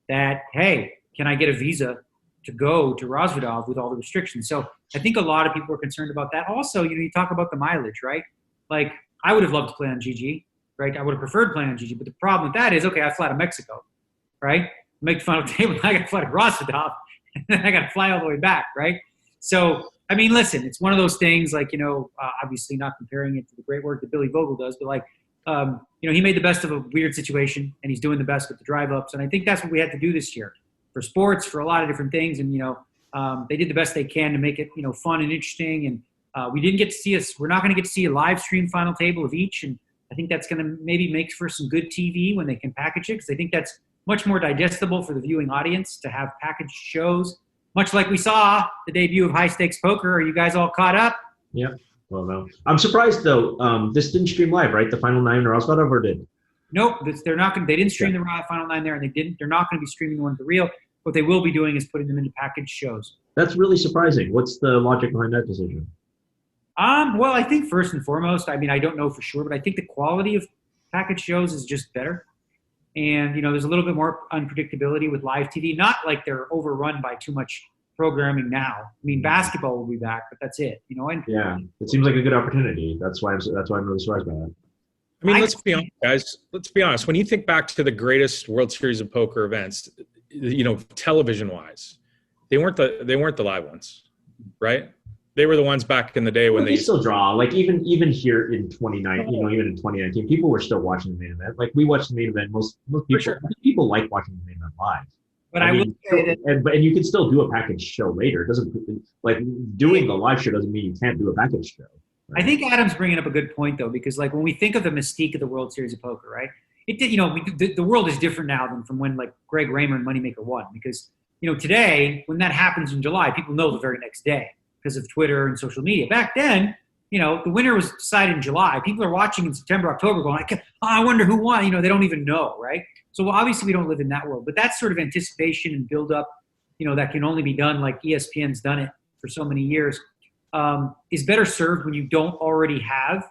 that, hey, can I get a visa to go to Rosvadov with all the restrictions? So I think a lot of people are concerned about that. Also, you talk about the mileage, right? Like, I would have loved to play on GG, right? I would have preferred playing on GG. But the problem with that is, okay, I fly to Mexico, right? Make the final table, I got to fly to Rosvadov, and then I got to fly all the way back, right? So, I mean, listen, it's one of those things, like, obviously not comparing it to the great work that Billy Vogel does, but like, he made the best of a weird situation, and he's doing the best with the drive-ups. And I think that's what we had to do this year for sports, for a lot of different things. And, they did the best they can to make it, fun and interesting. And we didn't get to see we're not going to get to see a live stream final table of each. And I think that's going to maybe make for some good TV when they can package it, because I think that's much more digestible for the viewing audience to have packaged shows, much like we saw the debut of High Stakes Poker. Are you guys all caught up? Yeah. Well, no. I'm surprised though. This didn't stream live, right? The final 9 or Rosvadov, or did? Nope. They're not going. They didn't stream the final 9 there, and they're not going to be streaming the one for real. What they will be doing is putting them into packaged shows. That's really surprising. What's the logic behind that decision? Well, I think first and foremost, I mean, I don't know for sure, but I think the quality of packaged shows is just better. And, there's a little bit more unpredictability with live TV. Not like they're overrun by too much programming now. I mean, basketball will be back, but that's it, And yeah, it seems like a good opportunity. That's why I'm really surprised by that. I mean, let's be honest, guys. Let's be honest. When you think back to the greatest World Series of Poker events, television-wise, they weren't the live ones, right? They were the ones back in the day when they still draw. Like even here in 2019, even in 2019, people were still watching the main event. Like we watched the main event. Most people, sure. People like watching the main event live. But I would say that, and you can still do a package show later. It doesn't, like, doing the live show doesn't mean you can't do a package show. Right? I think Adam's bringing up a good point though, because like when we think of the mystique of the World Series of Poker, right? It did. The world is different now than from when like Greg Raymer and Moneymaker won, because today when that happens in July, people know the very next day because of Twitter and social media. Back then, the winner was decided in July. People are watching in September, October, going like, I wonder who won. They don't even know, right? So obviously we don't live in that world, but that sort of anticipation and build up, that can only be done like ESPN's done it for so many years, is better served when you don't already have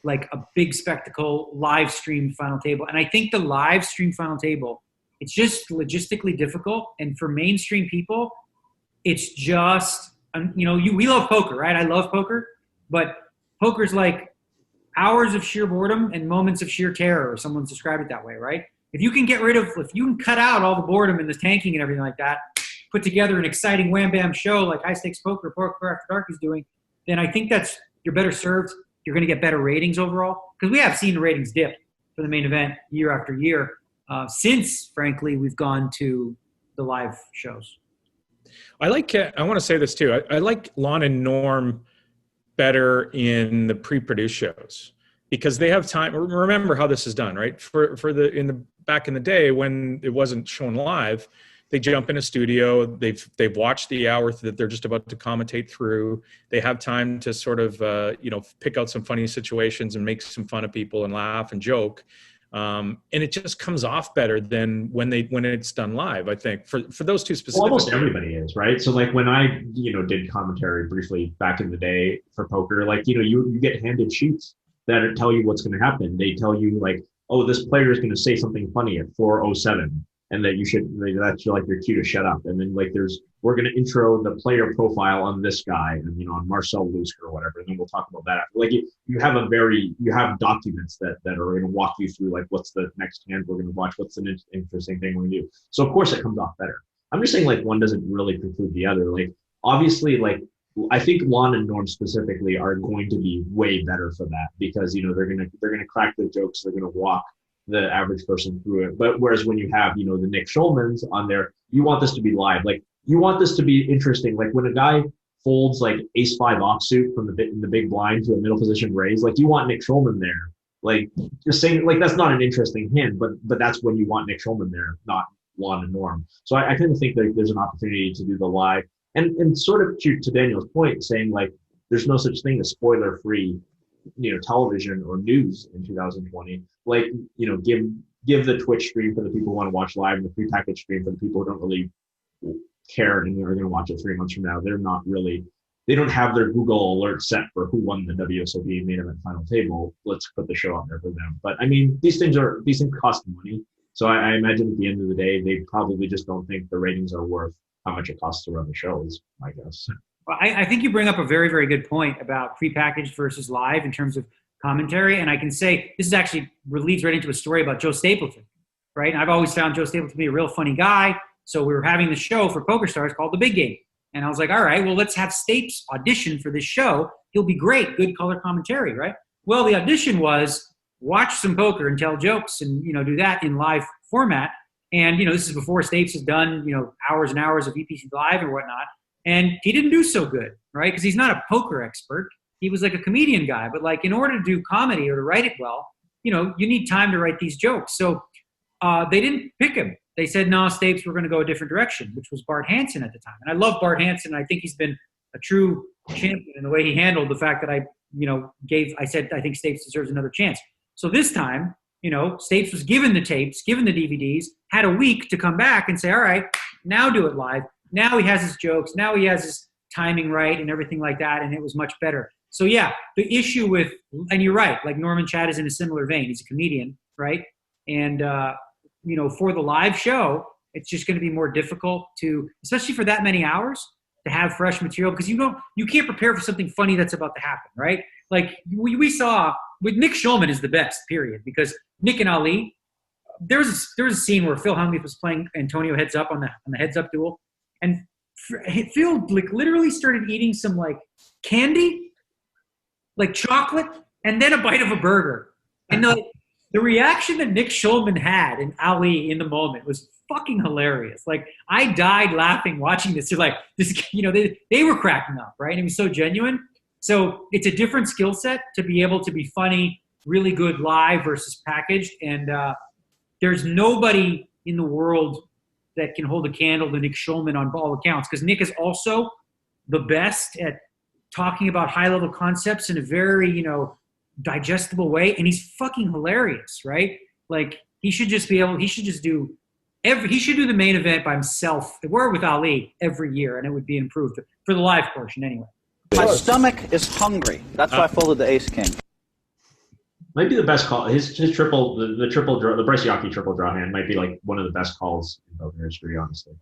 like a big spectacle live stream final table. And I think the live stream final table, it's just logistically difficult. And for mainstream people, it's just, we love poker, right? I love poker, but poker's like hours of sheer boredom and moments of sheer terror. Someone's described it that way, right? If you can if you can cut out all the boredom and the tanking and everything like that, put together an exciting wham bam show like High Stakes Poker After Dark is doing, then I think you're better served. You're going to get better ratings overall, because we have seen the ratings dip for the main event year after year since, frankly, we've gone to the live shows. I want to say this too. I like Lon and Norm better in the pre-produced shows because they have time. Remember how this is done, right? Back in the day when it wasn't shown live, they jump in a studio. They've watched the hour that they're just about to commentate through. They have time to sort of pick out some funny situations and make some fun of people and laugh and joke. And it just comes off better than when it's done live. I think for those two specific. Well, almost everybody is, right? So like when I did commentary briefly back in the day for poker, like you get handed sheets that tell you what's going to happen. They tell you like, oh, this player is going to say something funny at 4:07. And that that's like your cue to shut up. And then like we're going to intro the player profile on this guy and, on Marcel Lusker or whatever. And then we'll talk about that after. Like you have documents that are going to walk you through like, what's the next hand we're going to watch? What's the interesting thing we're going to do? So of course it comes off better. I'm just saying like one doesn't really preclude the other. Like obviously like I think Lon and Norm specifically are going to be way better for that because, they're going to crack the jokes. They're going to walk the average person through it. But whereas when you have, the Nick Schulmans on there, you want this to be live. Like you want this to be interesting. Like when a guy folds like ace 5 offsuit from the big blind to a middle position raise, like you want Nick Schulman there. Like just saying like that's not an interesting hand, but that's when you want Nick Schulman there, not Lon and Norm. So I kind of think that there's an opportunity to do the live and sort of to Daniel's point, saying like there's no such thing as spoiler free television or news in 2020. Like, give the Twitch stream for the people who want to watch live and the prepackaged stream for the people who don't really care and are going to watch it 3 months from now. They don't have their Google alert set for who won the WSOP Main Event final table. Let's put the show out there for them. But I mean, these things cost money. So I imagine at the end of the day, they probably just don't think the ratings are worth how much it costs to run the shows, I guess. Well, I think you bring up a very, very good point about prepackaged versus live in terms of commentary. And I can say this is actually leads right into a story about Joe Stapleton, right? And I've always found Joe Stapleton to be a real funny guy. So we were having the show for Poker Stars called The Big Game. And I was like, all right, well, let's have Stapes audition for this show. He'll be great. Good color commentary, right? Well, the audition was watch some poker and tell jokes and, do that in live format. And, this is before Stapes has done, hours and hours of EPC Live or whatnot. And he didn't do so good, right? Because he's not a poker expert. He was like a comedian guy. But like in order to do comedy or to write it well, you need time to write these jokes. So they didn't pick him. They said, no, Stapes, we're going to go a different direction, which was Bart Hansen at the time. And I love Bart Hansen. I think he's been a true champion in the way he handled the fact that I said, I think Stapes deserves another chance. So this time, Stapes was given the tapes, given the DVDs, had a week to come back and say, all right, now do it live. Now he has his jokes. Now he has his timing right and everything like that. And it was much better. So yeah, the issue with, and you're right, like Norman Chad is in a similar vein. He's a comedian, right? And, for the live show, it's just going to be more difficult to, especially for that many hours, to have fresh material because you can't prepare for something funny that's about to happen, right? Like we saw with Nick Schulman is the best, period, because Nick and Ali, there was a scene where Phil Hellmuth was playing Antonio heads up on the heads up duel, and Phil like literally started eating some like candy, like chocolate, and then a bite of a burger, and the reaction that Nick Schulman had in Ali in the moment was fucking hilarious. Like I died laughing watching this. They're like this, they were cracking up, right? And it was so genuine. So it's a different skill set to be able to be funny, really good live versus packaged. And there's nobody in the world that can hold a candle to Nick Schulman on all accounts, because Nick is also the best at talking about high-level concepts in a very, digestible way, and he's fucking hilarious, right? Like he should do the main event by himself or with Ali every year, and it would be improved for the live portion anyway. My stomach is hungry. That's why I folded the ace king. Might be the best call. His triple, the triple draw, the Bryce Yockey triple draw hand might be like one of the best calls in poker history, honestly.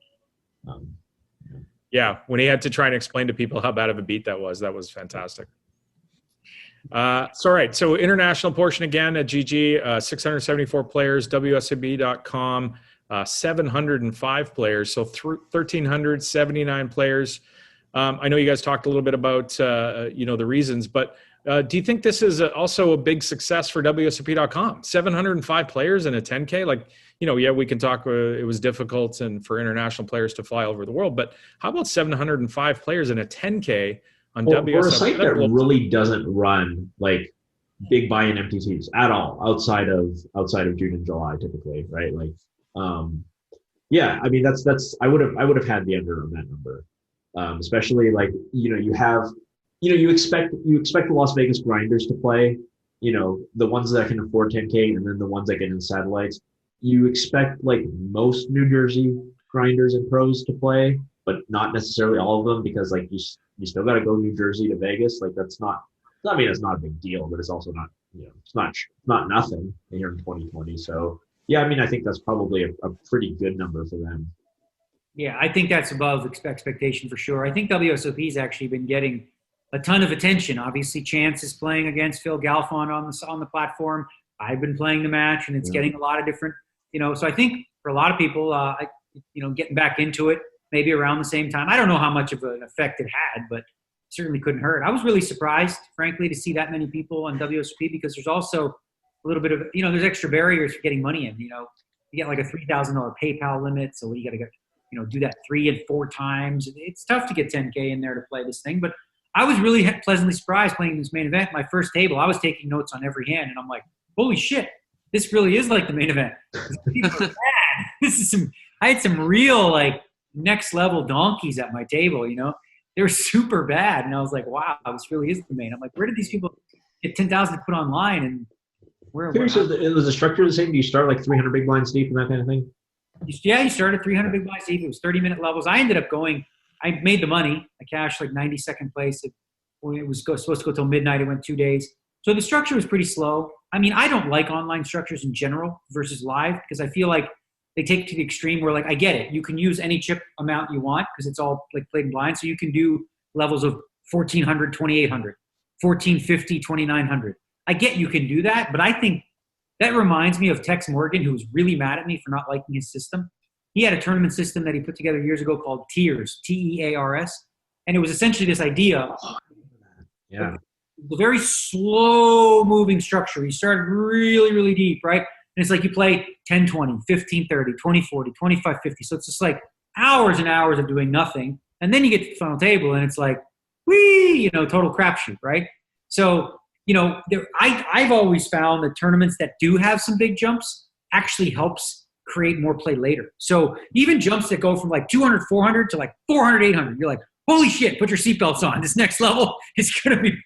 Yeah, when he had to try and explain to people how bad of a beat that was fantastic. So international portion again at GG, 674 players, WSOP.com, 705 players, so 1,379 players. I know you guys talked a little bit about, the reasons, but do you think this is also a big success for WSOP.com? 705 players in a 10K? Like, we can talk, it was difficult and for international players to fly over the world, but how about 705 players in a 10K on or a WSOP. site that really doesn't run like big buy-in MTTs at all outside of June and July typically, right? Like, yeah, I mean that's I would have had the under on that number, especially like you expect the Las Vegas grinders to play, the ones that can afford 10K and then the ones that get in satellites. You expect like most New Jersey grinders and pros to play, but not necessarily all of them because like you still got to go New Jersey to Vegas. Like that's not. I mean, it's not a big deal, but it's also not, it's not nothing here in 2020. So, yeah, I mean, I think that's probably a pretty good number for them. Yeah, I think that's above expectation for sure. I think WSOP's actually been getting a ton of attention. Obviously, Chance is playing against Phil Galfond on the platform. I've been playing the match, and it's getting a lot of different, So I think for a lot of people, getting back into it maybe around the same time. I don't know how much of an effect it had, but certainly couldn't hurt. I was really surprised, frankly, to see that many people on WSOP because there's also a little bit of, there's extra barriers for getting money in. You get like a $3,000 PayPal limit, so you got to get, do that 3 and 4 times. It's tough to get 10K in there to play this thing, but I was really pleasantly surprised playing this main event. My first table, I was taking notes on every hand, and I'm like, holy shit, this really is like the main event. People are bad. I had some real like next level donkeys at my table, They were super bad, and I was like, wow, this really is the main. I'm like, where did these people get 10,000 to put online, and where? So was the structure the same? Do you start like 300 big blinds deep and that kind of thing? Yeah, you started 300 big blinds deep. It was 30-minute levels. I ended up I made the money. I cashed like 92nd place. It was supposed to go till midnight. It went 2 days. So the structure was pretty slow. I mean, I don't like online structures in general versus live because I feel like they take it to the extreme where, like, I get it. You can use any chip amount you want because it's all like played in blind. So you can do levels of 1,400, 2,800, 1,450, 2,900. I get you can do that, but I think that reminds me of Tex Morgan, who was really mad at me for not liking his system. He had a tournament system that he put together years ago called Tears, Tears. And it was essentially this idea. Yeah. The very slow-moving structure. You started really, really deep, right? And it's like you play 1020, 1530, 2040, 2550. So it's just like hours and hours of doing nothing. And then you get to the final table and it's like, whee, total crapshoot, right? So, I've always found that tournaments that do have some big jumps actually helps create more play later. So even jumps that go from like 200, 400 to like 400, 800, you're like, holy shit, put your seatbelts on. This next level is going to be,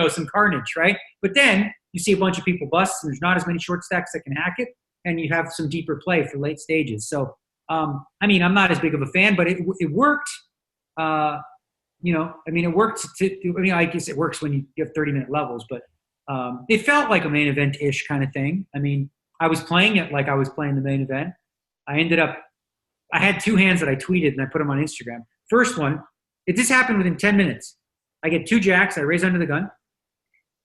some carnage, right? But then you see a bunch of people bust and there's not as many short stacks that can hack it, and you have some deeper play for late stages. So, I'm not as big of a fan, but it worked. It worked. I guess it works when you have 30-minute levels, but it felt like a main event-ish kind of thing. I mean, I was playing it like I was playing the main event. I had 2 hands that I tweeted and I put them on Instagram. First one, this happened within 10 minutes. I get 2 jacks. I raise under the gun.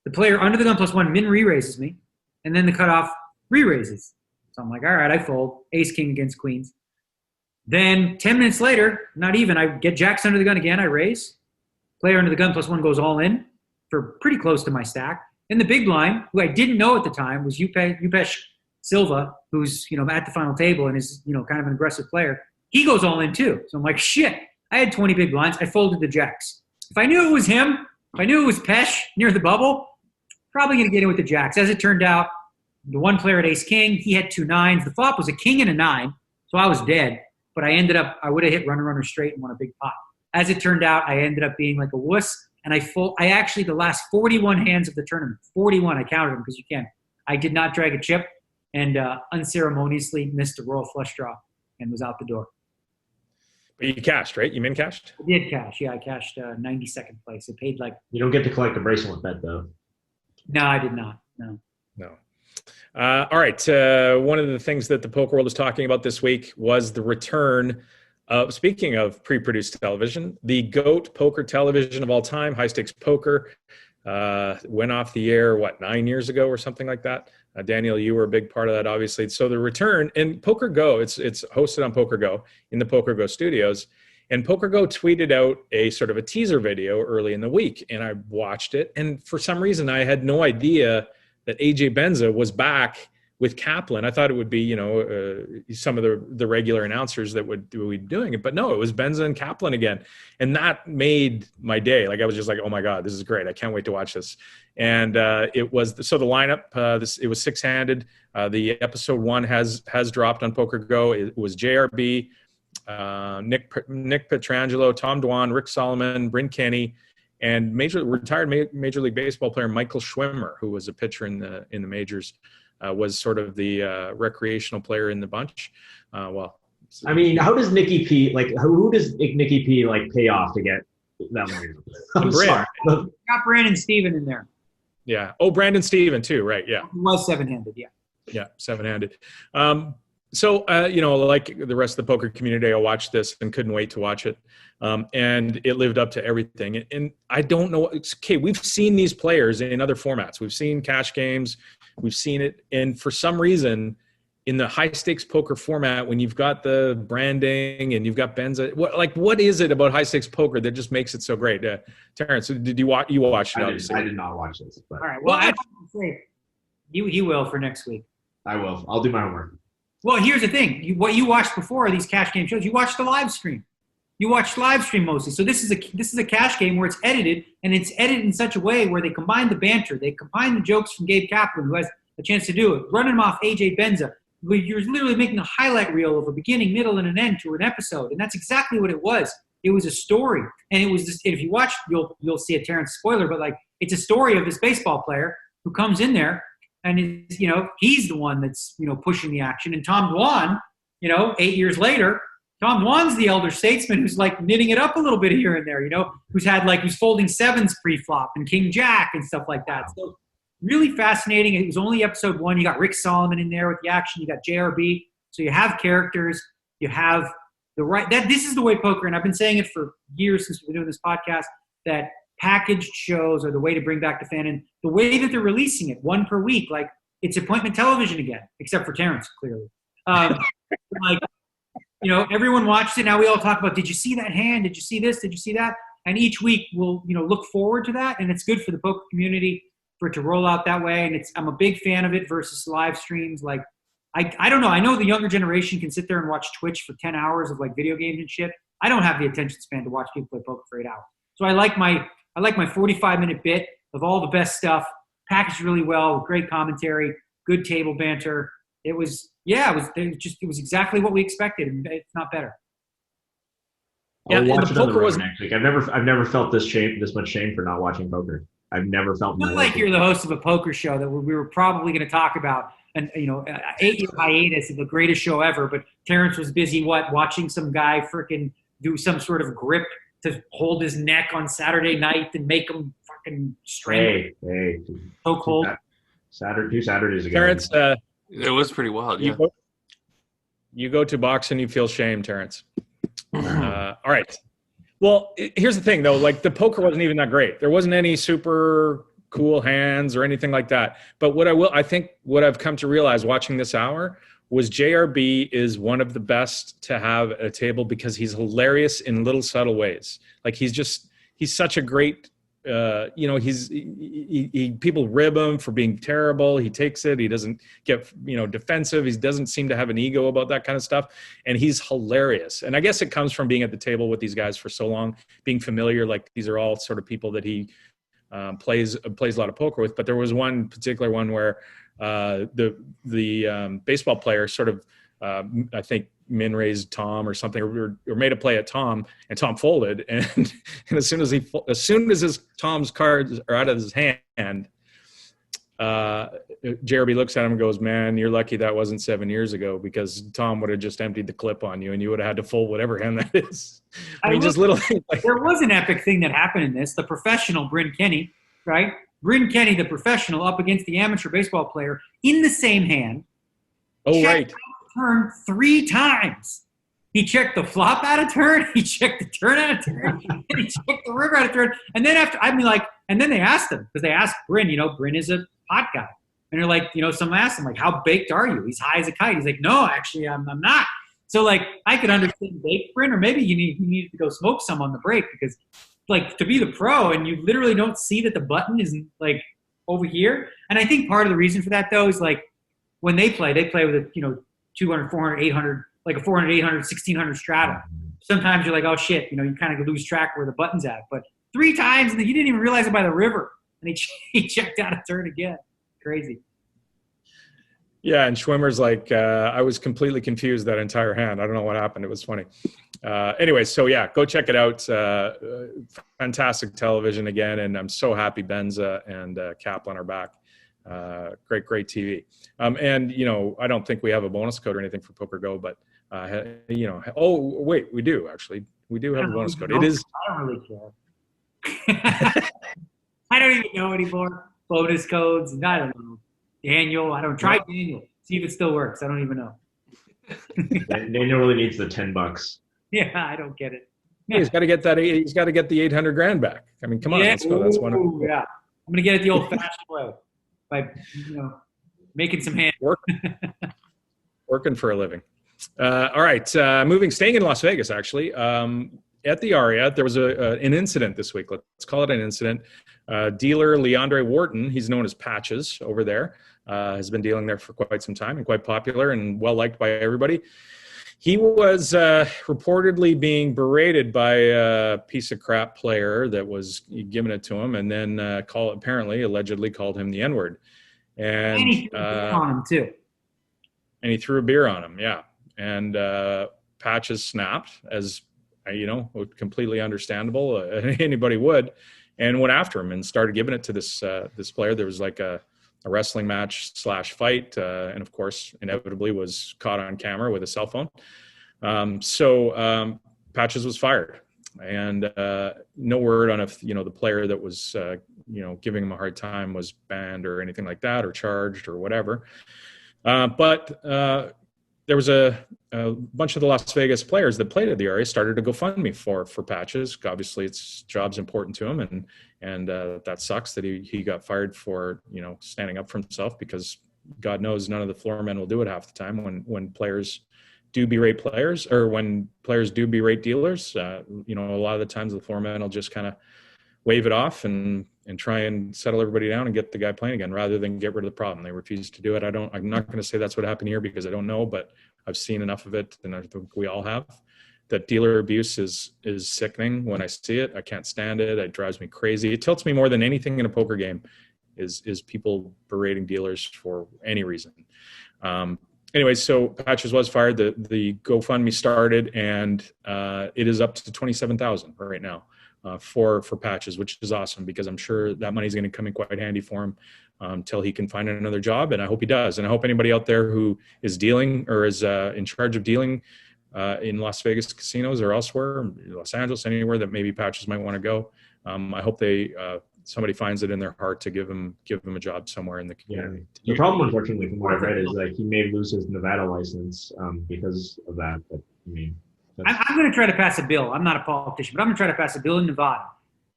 The player under the gun +1 min re-raises me, and then the cutoff re-raises. So I'm like, all right, I fold. Ace, king against queens. Then 10 minutes later, not even, I get jacks under the gun again. I raise. Player under the gun +1 goes all in for pretty close to my stack. And the big blind, who I didn't know at the time, was Upesh Silva, who's, at the final table and is, kind of an aggressive player. He goes all in too. So I'm like, shit, I had 20 big blinds. I folded the jacks. If I knew it was him, if I knew it was Pesh near the bubble, probably going to get in with the jacks. As it turned out, the one player at ace king, he had 2 9s. The flop was a king and a 9, so I was dead. But I would have hit runner straight and won a big pot. As it turned out, I ended up being like a wuss. And I actually, the last 41 hands of the tournament, 41, I counted them because you can. I did not drag a chip and unceremoniously missed a royal flush draw and was out the door. But you cashed, right? You min cashed? I did cash. Yeah, I cashed 92nd place. It paid like. You don't get to collect a bracelet bet though. No, I did not. No. All right. One of the things that the poker world is talking about this week was the return of, speaking of pre-produced television, the GOAT poker television of all time, High Stakes Poker, went off the air, 9 years ago or something like that? Daniel, you were a big part of that, obviously. So the return, and Poker Go, it's hosted on Poker Go in the Poker Go studios. And Poker Go tweeted out a sort of a teaser video early in the week, and I watched it. And for some reason, I had no idea that AJ Benza was back with Kaplan. I thought it would be, some of the regular announcers that would be doing it, but no, it was Benza and Kaplan again. And that made my day. Like, I was just like, oh my God, this is great. I can't wait to watch this. And it was, the lineup, it was six-handed. The episode 1 has dropped on Poker Go. It was JRB, Nick Petrangelo, Tom Dwan, Rick Solomon, Bryn Kenny, and retired Major League Baseball player Michael Schwimmer, who was a pitcher in the majors. Was sort of the recreational player in the bunch. I mean, how does Nikki P, who does Nikki P, pay off to get that money? I'm sorry. Got Brandon Steven in there. Yeah. Oh, Brandon Steven too, right, yeah. He was seven-handed, yeah. Yeah, seven-handed. So, like the rest of the poker community, I watched this and couldn't wait to watch it. And it lived up to everything. And I don't know, okay, we've seen these players in other formats. We've seen cash games, we've seen it. And for some reason, in the high stakes poker format, when you've got the branding and you've got Benza, what is it about high stakes poker that just makes it so great? Terrence, did you watch? You watched it, obviously. I did not watch this. But. All right. Well, I say you will for next week. I will. I'll do my homework. Well, here's the thing. What you watched before these cash game shows, you watched the live stream. You watched live stream mostly. So this is a cash game where it's edited, and it's edited in such a way where they combine the banter, they combine the jokes from Gabe Kaplan, who has a chance to do it, running them off AJ Benza. You're literally making a highlight reel of a beginning, middle, and an end to an episode, and that's exactly what it was. It was a story, and it was just, if you watch, you'll see a Terrence spoiler, but it's a story of this baseball player who comes in there. And he's the one that's pushing the action. And Tom Dwan, 8 years later, Tom Dwan's the elder statesman who's knitting it up a little bit here and there. Who's folding sevens pre-flop and King Jack and stuff like that. So really fascinating. It was only episode 1. You got Rick Solomon in there with the action. You got JRB. So you have characters. You have the right. This is the way poker, and I've been saying it for years since we've been doing this podcast, that packaged shows are the way to bring back the fan. And the way that they're releasing it, 1 per week, it's appointment television again, except for Terrence, clearly. Everyone watched it. Now we all talk about, did you see that hand? Did you see this? Did you see that? And each week we'll, look forward to that. And it's good for the poker community for it to roll out that way. And I'm a big fan of it versus live streams. I don't know. I know the younger generation can sit there and watch Twitch for 10 hours of video games and shit. I don't have the attention span to watch people play poker for 8 hours. So I like my 45-minute bit of all the best stuff, packaged really well, with great commentary, good table banter. It was exactly what we expected, and it's not better. I'll watch it on the road next week. I've never felt this much shame for not watching poker. I've never felt. Not like you're the host of a poker show that we were probably going to talk about, and 8-year hiatus of the greatest show ever. But Terrence was busy watching some guy freaking do some sort of grip to hold his neck on Saturday night and make him fucking strangle. Hey. So cold. 2 Saturdays ago. Terrence, it was pretty wild, yeah. You go to box and you feel shame, Terrence. All right. Well, here's the thing, though. The poker wasn't even that great. There wasn't any super cool hands or anything like that. But what I've come to realize watching this hour was JRB is one of the best to have at a table because he's hilarious in little subtle ways. He's such a great, people rib him for being terrible. He takes it. He doesn't get, defensive. He doesn't seem to have an ego about that kind of stuff. And he's hilarious. And I guess it comes from being at the table with these guys for so long, being familiar. These are all sort of people that he plays a lot of poker with. But there was one particular one where the baseball player sort of, I think, min-raised Tom or something, or made a play at Tom, and Tom folded. And as soon as Tom's cards are out of his hand, JRB looks at him and goes, "Man, you're lucky that wasn't 7 years ago, because Tom would have just emptied the clip on you, and you would have had to fold whatever hand that is." Just little things there was an epic thing that happened in this. The professional Bryn Kenny, right? Bryn Kenny, the professional, up against the amateur baseball player in the same hand. Oh, right. Turn 3 times. He checked the flop out of turn. He checked the turn out of turn. And he checked the river out of turn. And then and then they asked him, because they asked Bryn, Bryn is a hot guy. And they're like, someone asked him, how baked are you? He's high as a kite. He's like, no, actually, I'm not. So I could understand baked Bryn, or maybe you needed to go smoke some on the break, because to be the pro and you literally don't see that the button isn't over here. And I think part of the reason for that, though, is when they play with a 200, 400, 800, like a 400, 800, 1600 strata. Sometimes you're like, oh shit, you kind of lose track where the button's at. But 3 times, and he didn't even realize it by the river, and he checked out a turn again. Crazy. Yeah, and Schwimmer's like, I was completely confused that entire hand. I don't know what happened. It was funny. Anyway, so yeah, go check it out. Fantastic television again, and I'm so happy Benza and Kaplan are back. Great TV. And I don't think we have a bonus code or anything for Poker Go, but oh wait, we do actually. We do have a bonus code. It is. I don't really care. I don't even know anymore. Bonus codes. I don't know. Daniel. I don't try Daniel. See if it still works. I don't even know. Daniel really needs the $10. Yeah, I don't get it. Yeah, he's got to get that. He's got to get the 800 grand back. I mean, come on, let's go. That's one. Yeah, I'm gonna get it the old-fashioned way by making some hands. Working for a living. All right, staying in Las Vegas actually. At the Aria, there was an incident this week. Let's call it an incident. Dealer Leandre Wharton, he's known as Patches over there, has been dealing there for quite some time and quite popular and well-liked by everybody. He was reportedly being berated by a piece of crap player that was giving it to him, and then allegedly called him the N-word. And he threw a beer on him too. And he threw a beer on him, yeah. And Patches snapped, as completely understandable. Anybody would, and went after him and started giving it to this player. There was like a wrestling match / fight, and of course, inevitably was caught on camera with a cell phone. So Patches was fired, and no word on if the player that was giving him a hard time was banned or anything like that, or charged or whatever. But there was a bunch of the Las Vegas players that played at the Aria started to GoFundMe for Patches. Obviously, its job's important to him, and that sucks that he got fired for standing up for himself, because God knows none of the floor men will do it half the time when players do berate players, or when players do berate dealers. A lot of the times the floor men will just kind of wave it off and try and settle everybody down and get the guy playing again, rather than get rid of the problem. They refuse to do it. I'm not going to say that's what happened here, because I don't know, but I've seen enough of it, and I think we all have, that dealer abuse is sickening. When I see it, I can't stand it. It drives me crazy. It tilts me more than anything in a poker game is people berating dealers for any reason. Anyway, so Patches was fired. The GoFundMe started, and it is up to $27,000 right now. For Patches, which is awesome, because I'm sure that money is going to come in quite handy for him until he can find another job, and I hope he does. And I hope anybody out there who is dealing or is in charge of dealing in Las Vegas casinos or elsewhere, Los Angeles, anywhere that maybe Patches might want to go, I hope somebody finds it in their heart to give him a job somewhere in the community. Yeah. The problem, unfortunately, from what I've read, is like he may lose his Nevada license because of that. But I mean, I'm going to try to pass a bill. I'm not a politician, but I'm going to try to pass a bill in Nevada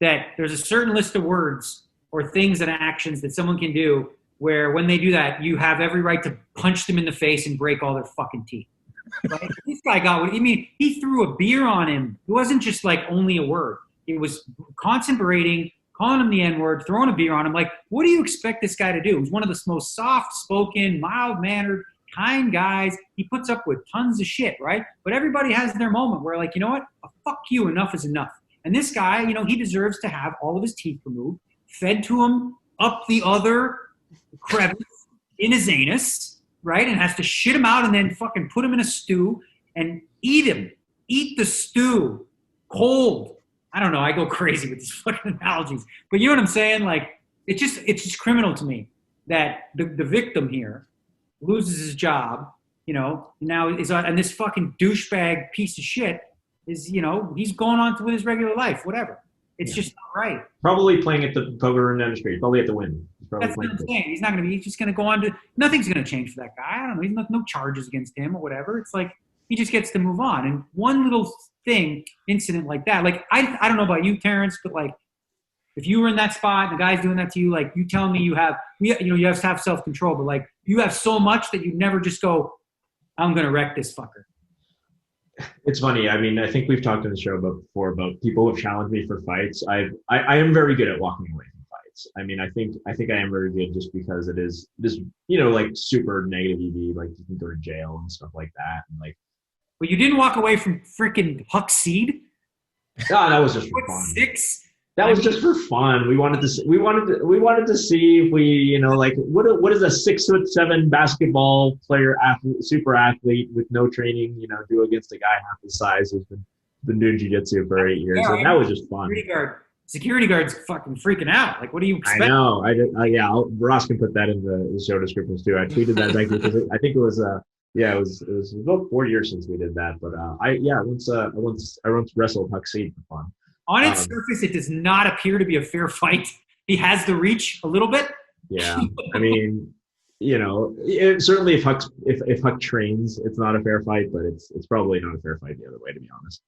that there's a certain list of words or things and actions that someone can do where when they do that, you have every right to punch them in the face and break all their fucking teeth. Right? This guy got what I mean. He threw a beer on him. It wasn't just like only a word. It was constant berating, calling him the N-word, throwing a beer on him. Like, what do you expect this guy to do? He's one of the most soft-spoken, mild-mannered, kind guys. He puts up with tons of shit, right? But everybody has their moment where, like, you know what? Fuck you. Enough is enough. And this guy, he deserves to have all of his teeth removed, fed to him up the other crevice in his anus, right? And has to shit him out and then fucking put him in a stew and eat him. Eat the stew cold. I don't know. I go crazy with these fucking analogies. But you know what I'm saying? Like, it's just criminal to me that the victim here loses his job, now is on, and this fucking douchebag piece of shit is, he's going on with his regular life, whatever. It's just not right. Probably playing at the poker room down the street, probably at the Wynn. That's what I'm saying. He's just going to go on to, nothing's going to change for that guy. I don't know. He's no charges against him or whatever. It's like, he just gets to move on. And one little incident like that, like, I don't know about you, Terrence, but like, if you were in that spot and the guy's doing that to you, like, you telling me you have to have self-control, but like, you have so much that you never just go, I'm going to wreck this fucker. It's funny. I mean, I think we've talked on the show before about people who have challenged me for fights. I am very good at walking away from fights. fights. I mean, I think I am very good just because it is this, you know, like super negative EV, like you can go to jail and stuff like that. And like, But you didn't walk away from freaking Huck Seed? no, that was just for fun. 6? That was just for fun. We wanted to see if we, you know, like what is a 6'7" basketball player, super athlete with no training, you know, do against a guy half his size who's been doing jiu-jitsu for 8 years. Yeah, and that was just fun. Security guard's fucking freaking out. Like, what do you expect? I know. Yeah, Ross can put that in the show descriptions too. I tweeted that back because I think it was it was about 4 years since we did that. But I once wrestled Huck Seed for fun. On its surface, it does not appear to be a fair fight. He has the reach a little bit. Yeah, I mean, you know, certainly if Huck trains, it's not a fair fight, but it's probably not a fair fight the other way, to be honest.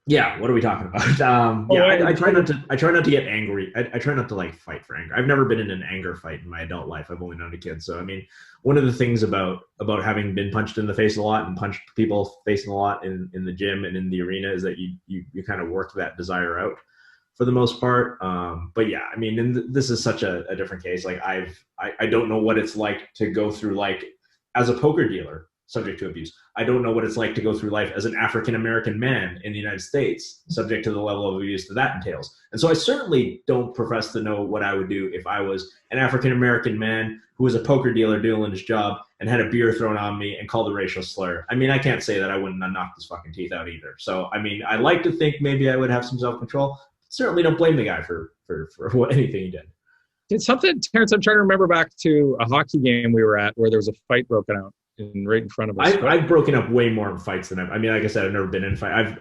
Yeah, what are we talking about? I try not to get angry. I try not to like fight for anger. I've never been in an anger fight in my adult life. I've only known a kid. So I mean, one of the things about having been punched in the face a lot and punched people facing a lot in the gym and in the arena is that you kind of work that desire out for the most part. But yeah, I mean, this is such a different case. Like I don't know what it's like to go through, like, as a poker dealer subject to abuse. I don't know what it's like to go through life as an African-American man in the United States, subject to the level of abuse that entails. And so I certainly don't profess to know what I would do if I was an African-American man who was a poker dealer doing his job and had a beer thrown on me and called a racial slur. I mean, I can't say that I wouldn't have knocked his fucking teeth out either. So, I mean, I like to think maybe I would have some self-control. Certainly don't blame the guy for anything he did. It's something, Terrence, I'm trying to remember back to a hockey game we were at where there was a fight broken out right in front of us. I've broken up way more in fights than I mean, like I said, I've never been in a fight.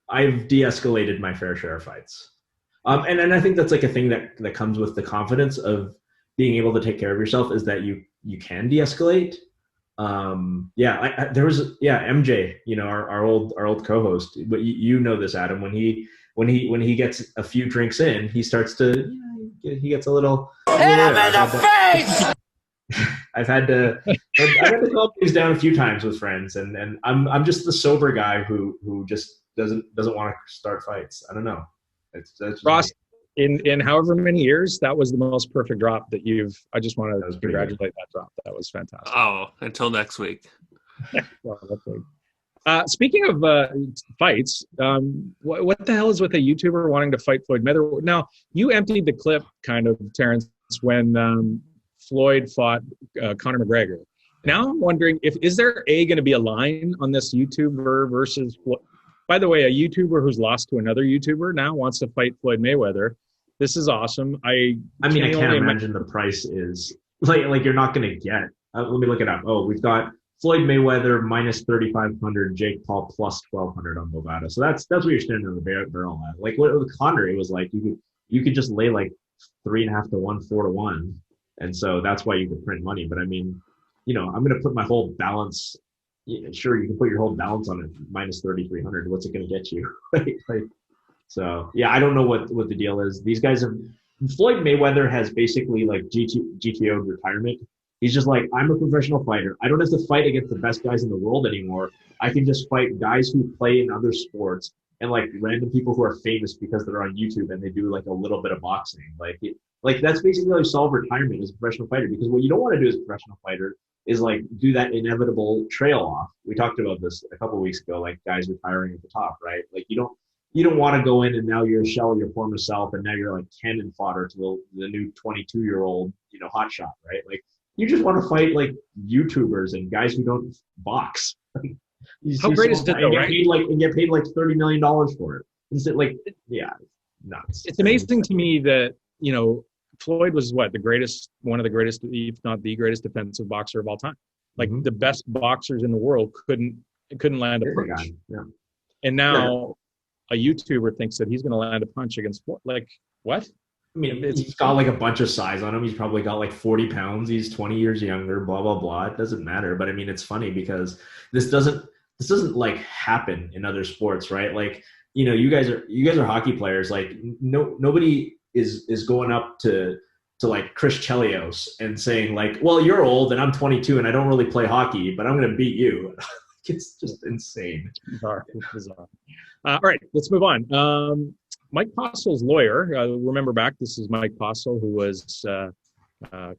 I've de-escalated my fair share of fights. And I think that's like a thing that comes with the confidence of being able to take care of yourself, is that you can de-escalate. There was MJ, you know, our old co-host, but you know this, Adam, when he gets a few drinks in, he starts to, he gets a little. Hit him in the face! I've had to calm things down a few times with friends, and I'm just the sober guy who just doesn't want to start fights. I don't know. That's Ross, in however many years, that was the most perfect drop that you've. I just want to congratulate that drop. That was fantastic. Oh, until next week. Well, that's speaking of fights, what the hell is with a YouTuber wanting to fight Floyd Mayweather? Now, you emptied the clip, kind of, Terrence, when Floyd fought Conor McGregor. Now I'm wondering, is there going to be a line on this YouTuber versus, by the way, a YouTuber who's lost to another YouTuber now wants to fight Floyd Mayweather. This is awesome. I can't imagine the price is like you're not going to get. Let me look it up. Oh, we've got Floyd Mayweather minus 3,500, Jake Paul plus 1,200 on Bovada. So that's what you're standing on the barrel at. Like with Conor, it was like you could just lay like 3.5 to 1, 4 to 1. And so that's why you could print money. But I mean, you know, I'm going to put my whole balance. Sure, you can put your whole balance on it, minus 3,300. What's it going to get you? So, yeah, I don't know what the deal is. These guys Floyd Mayweather has basically like GTO'd retirement. He's just like, I'm a professional fighter. I don't have to fight against the best guys in the world anymore. I can just fight guys who play in other sports and like random people who are famous because they're on YouTube and they do like a little bit of boxing. Like that's basically how you solve retirement as a professional fighter, because what you don't want to do as a professional fighter is like do that inevitable trail off. We talked about this a couple of weeks ago, like guys retiring at the top, right? Like you don't want to go in and now you're a shell of your former self and now you're like cannon fodder to the new 22-year-old, you know, hotshot, right? Like you just want to fight like YouTubers and guys who don't box. How great is it though, right? And get paid like $30 million for it. It's like, yeah, nuts. It's amazing to me that, you know, Floyd was one of the greatest, if not the greatest defensive boxer of all time. Like the best boxers in the world couldn't land a punch. Yeah. And now a YouTuber thinks that he's going to land a punch against Floyd. Like, what? I mean, he's got like a bunch of size on him. He's probably got like 40 pounds. He's 20 years younger, blah, blah, blah. It doesn't matter. But I mean, it's funny because this doesn't like happen in other sports, right? Like, you know, you guys are hockey players. Like nobody is going up to like Chris Chelios and saying like, well, you're old and I'm 22 and I don't really play hockey, but I'm going to beat you. It's just insane. Bizarre. All right, let's move on. Mike Postle's lawyer, remember back, this is Mike Postle, who was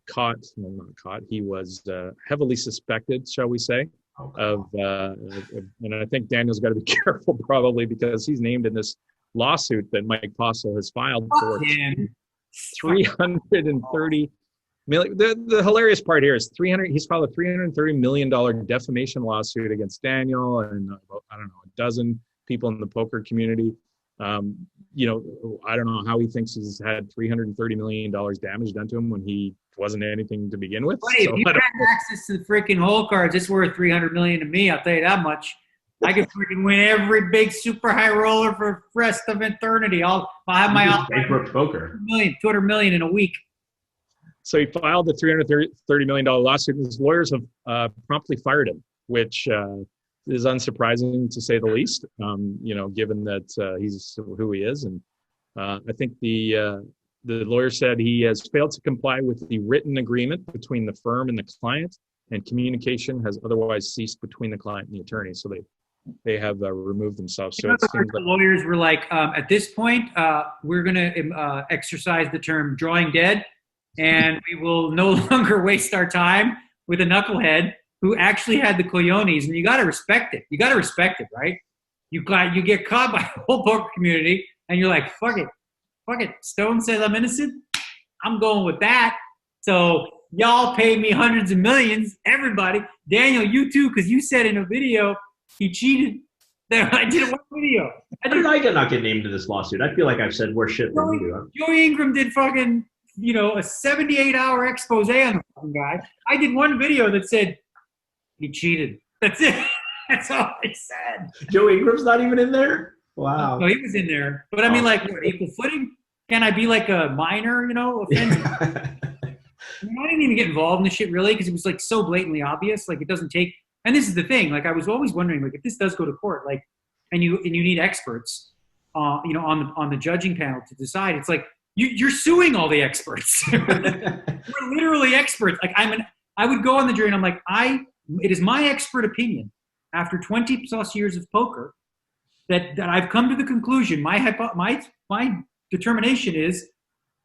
caught, well, not caught, he was heavily suspected, shall we say, of and I think Daniel's got to be careful probably because he's named in this lawsuit that Mike Postle has filed for 330 million. The hilarious part here is he's filed a $330 million defamation lawsuit against Daniel and I don't know, a dozen people in the poker community. You know, I don't know how he thinks he's had $330 million damage done to him when he wasn't anything to begin with. Wait, if you had access to the freaking hole cards, it's worth $300 million to me. I'll tell you that much. I could freaking win every big super high roller for the rest of eternity. I'll have my bankrupt poker. $200 million in a week. So he filed the $330 million lawsuit, and his lawyers have promptly fired him, which is unsurprising to say the least. You know, given that he's who he is, and I think the lawyer said he has failed to comply with the written agreement between the firm and the client, and communication has otherwise ceased between the client and the attorney. So they have removed themselves. So it seems the lawyers were like, at this point, we're going to exercise the term drawing dead, and we will no longer waste our time with a knucklehead who actually had the cojones. And you got to respect it. You got to respect it, right? You get caught by the whole poker community, and you're like, fuck it. Stone says I'm innocent. I'm going with that. So y'all pay me hundreds of millions. Everybody, Daniel, you too, because you said in a video he cheated. I did one video. How did I not get named in this lawsuit? I feel like I've said worse shit than you do. Joey Ingram did fucking, you know, a 78-hour expose on the fucking guy. I did one video that said he cheated. That's it. That's all I said. Joey Ingram's not even in there? Wow. No, he was in there. But I mean, like, what, equal footing? Can I be like a minor, you know, offensive? I didn't even get involved in the shit really because it was like so blatantly obvious. Like it doesn't take. And this is the thing. Like I was always wondering, like if this does go to court, like, and you need experts, you know, on the judging panel to decide. It's like you're suing all the experts. We're literally experts. Like I would go on the jury and I'm like, it is my expert opinion after 20 plus years of poker that I've come to the conclusion. My determination is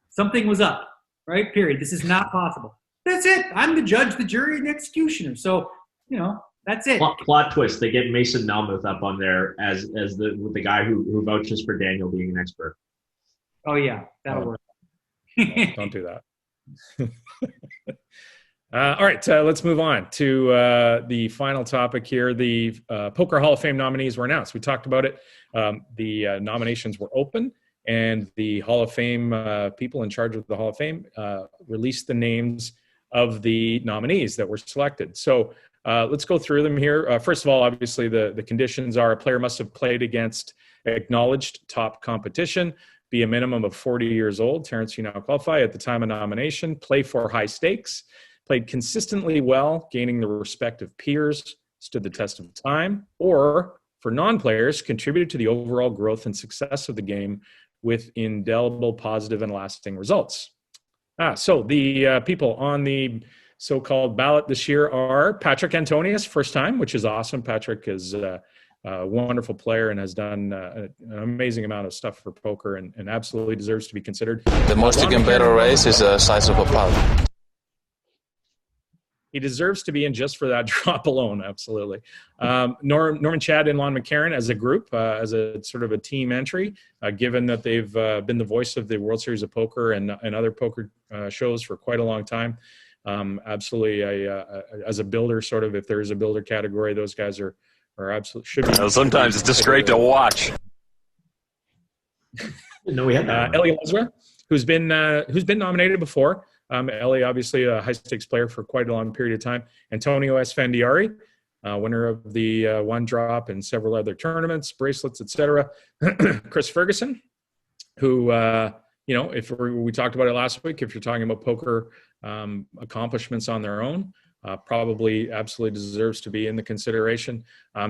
something was up. Right? Period. This is not possible. That's it. I'm the judge, the jury, and the executioner. So, you know, that's it. Plot twist. They get Mason Nelmuth up on there as the guy who vouches for Daniel being an expert. Oh yeah, that'll work. Don't do that. All right, let's move on to the final topic here. The Poker Hall of Fame nominees were announced. We talked about it. The nominations were open. And the Hall of Fame people in charge of the Hall of Fame released the names of the nominees that were selected. So let's go through them here. First of all, obviously, the conditions are a player must have played against acknowledged top competition, be a minimum of 40 years old. Terrence, you now qualify at the time of nomination, play for high stakes, played consistently well, gaining the respect of peers, stood the test of time, or for non-players, contributed to the overall growth and success of the game with indelible positive and lasting results. So the people on the so-called ballot this year are Patrick Antonius, first time, which is awesome. Patrick is a wonderful player and has done an amazing amount of stuff for poker and absolutely deserves to be considered. The most you can bet or raise is the size of a palm. He deserves to be in just for that drop alone, absolutely. Norman Chad and Lon McCarron as a group, as a sort of a team entry, given that they've been the voice of the World Series of Poker and other poker shows for quite a long time. Absolutely, as a builder, sort of, if there is a builder category, those guys are absolutely should be. Sometimes it's just great to watch. No, we had that. Ellie Lesra, who's been nominated before. Ellie, obviously a high-stakes player for quite a long period of time. Antonio Esfandiari, winner of the One Drop and several other tournaments, bracelets, etc. Chris Ferguson, who, you know, if we talked about it last week, if you're talking about poker accomplishments on their own, probably absolutely deserves to be in the consideration.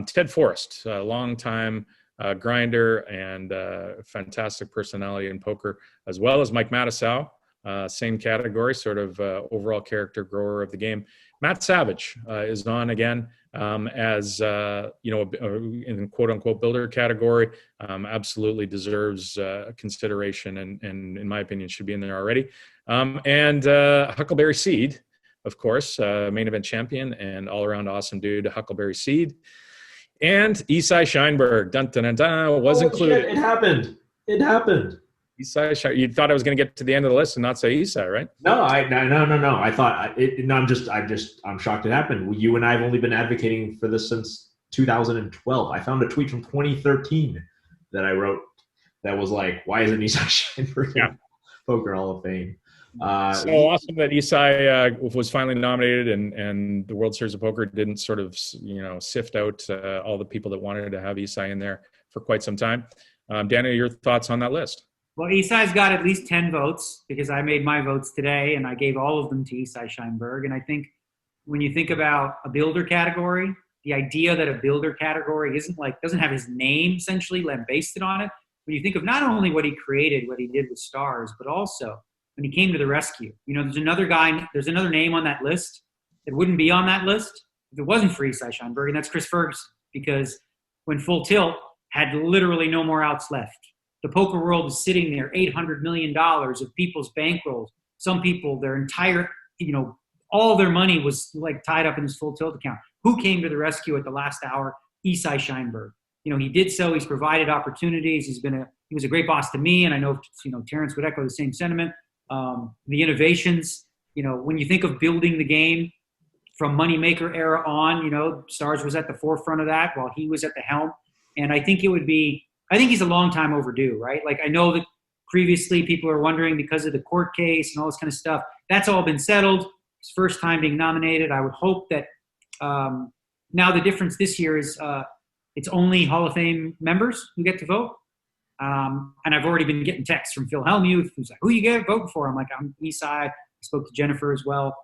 Ted Forrest, a long-time grinder and fantastic personality in poker, as well as Mike Matusow. same category, sort of overall character grower of the game. Matt Savage is on again as, in quote unquote builder category. Absolutely deserves consideration and in my opinion should be in there already. And Huckleberry Seed, of course, main event champion and all around awesome dude, Huckleberry Seed. And Isai Scheinberg, dun, dun, dun, dun, was included. Shit, it happened. It happened. Isai, you thought I was going to get to the end of the list and not say Isai, right? No. I thought it. No, I'm shocked it happened. You and I have only been advocating for this since 2012. I found a tweet from 2013 that I wrote that was like, "Why isn't Isai Scheinberg in Poker Hall of Fame?" So awesome that Isai was finally nominated, and the World Series of Poker didn't sort of sift out all the people that wanted to have Isai in there for quite some time. Daniel, your thoughts on that list? Well, Isai's got at least 10 votes because I made my votes today and I gave all of them to Isai Scheinberg. And I think when you think about a builder category, the idea that a builder category doesn't have his name essentially lambasted on it. When you think of not only what he created, what he did with stars, but also when he came to the rescue. There's another name on that list that wouldn't be on that list if it wasn't for Isai Scheinberg, and that's Chris Ferguson, because when Full Tilt had literally no more outs left, the poker world was sitting there, $800 million of people's bankrolls. Some people, their entire, all their money was like tied up in this Full Tilt account. Who came to the rescue at the last hour? Isai Scheinberg. He did so. He's provided opportunities. He was a great boss to me, and I know, Terrence would echo the same sentiment. The innovations, when you think of building the game from Moneymaker era on, Stars was at the forefront of that while he was at the helm. And I think he's a long time overdue, right? Like, I know that previously people are wondering because of the court case and all this kind of stuff. That's all been settled. His first time being nominated. I would hope that now the difference this year is it's only Hall of Fame members who get to vote. And I've already been getting texts from Phil Hellmuth, who's like, "Who you voting for?" I'm like, "I'm Isai." I spoke to Jennifer as well.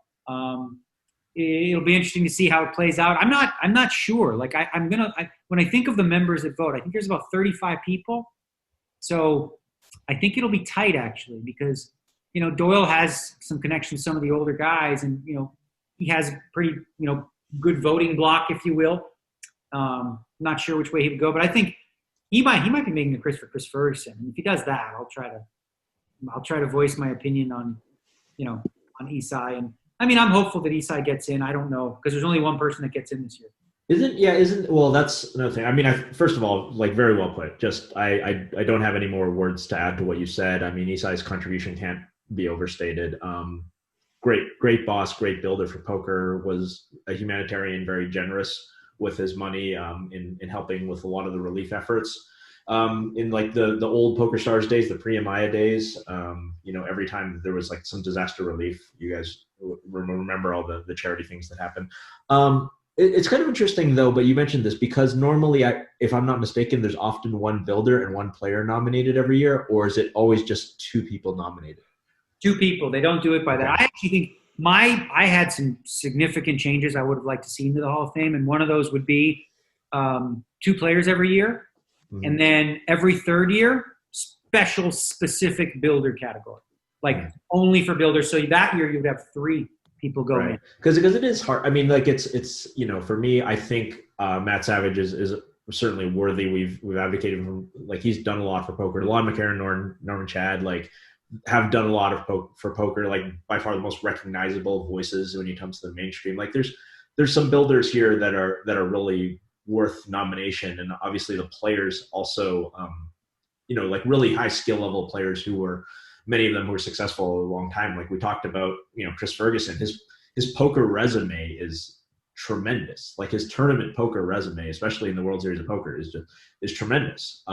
It'll be interesting to see how it plays out. I'm not sure. Like, when I think of the members that vote, I think there's about 35 people. So I think it'll be tight actually, because Doyle has some connections to some of the older guys, and he has a pretty good voting block, if you will. Not sure which way he would go, but I think he might be making the case for Chris Ferguson. And if he does that, I'll try to voice my opinion on Isai. And I mean, I'm hopeful that Isai gets in. I don't know, because there's only one person that gets in this year. Well, that's another thing. I mean, first of all, like, very well put. Just I don't have any more words to add to what you said. I mean, Isai's contribution can't be overstated. Great boss, great builder for poker, was a humanitarian, very generous with his money in helping with a lot of the relief efforts. In like the old Poker Stars days, the pre-Amaya days, every time there was like some disaster relief, you guys remember all the charity things that happened. It's kind of interesting though, but you mentioned this because normally, if I'm not mistaken, there's often one builder and one player nominated every year, or is it always just two people nominated? Two people. They don't do it by that. I actually think I had some significant changes I would have liked to see into the Hall of Fame, and one of those would be two players every year, and then every third year, specific builder category, like only for builders. So that year you would have three people go in. Because it is hard. I mean, like it's for me, I think Matt Savage is certainly worthy. We've advocated for him. Like, he's done a lot for poker. Lon McCarron, Norman Chad, like, have done a lot of for poker, like by far the most recognizable voices when it comes to the mainstream. Like, there's some builders here that are really worth nomination, and obviously the players also, like really high skill level players who were, many of them who were successful a long time. Like we talked about, Chris Ferguson, his poker resume is tremendous. Like, his tournament poker resume, especially in the World Series of Poker, is tremendous.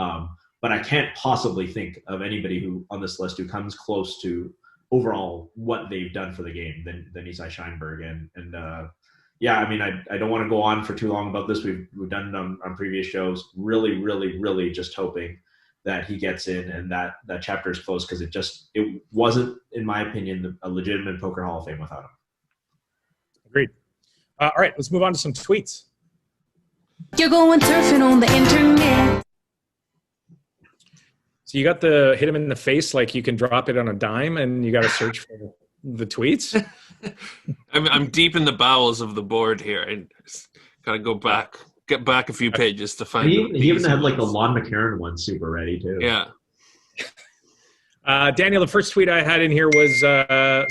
But I can't possibly think of anybody who on this list who comes close to overall what they've done for the game than Isai Scheinberg. And I mean, I don't want to go on for too long about this. We've done it on previous shows. Really, really, really just hoping that he gets in and that chapter is closed, because it wasn't, in my opinion, a legitimate Poker Hall of Fame without him. Agreed. All right, let's move on to some tweets. You're going surfing on the internet. So you got the hit him in the face like you can drop it on a dime, and you got to search for the tweets. I'm deep in the bowels of the board here. I gotta get back a few pages to find. He even had like the Lon McCarron one super ready too. Yeah. Daniel, the first tweet I had in here was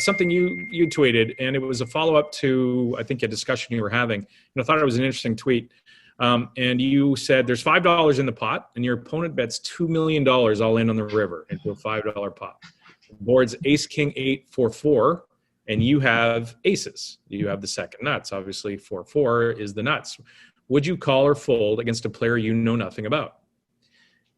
something you tweeted, and it was a follow-up to, I think, a discussion you were having. And I thought it was an interesting tweet. And you said there's $5 in the pot, and your opponent bets $2 million all in on the river into a $5 pot. The board's ace, king, 8, 4, 4, and you have aces. You have the second nuts. Obviously, 4, 4 is the nuts. Would you call or fold against a player you know nothing about?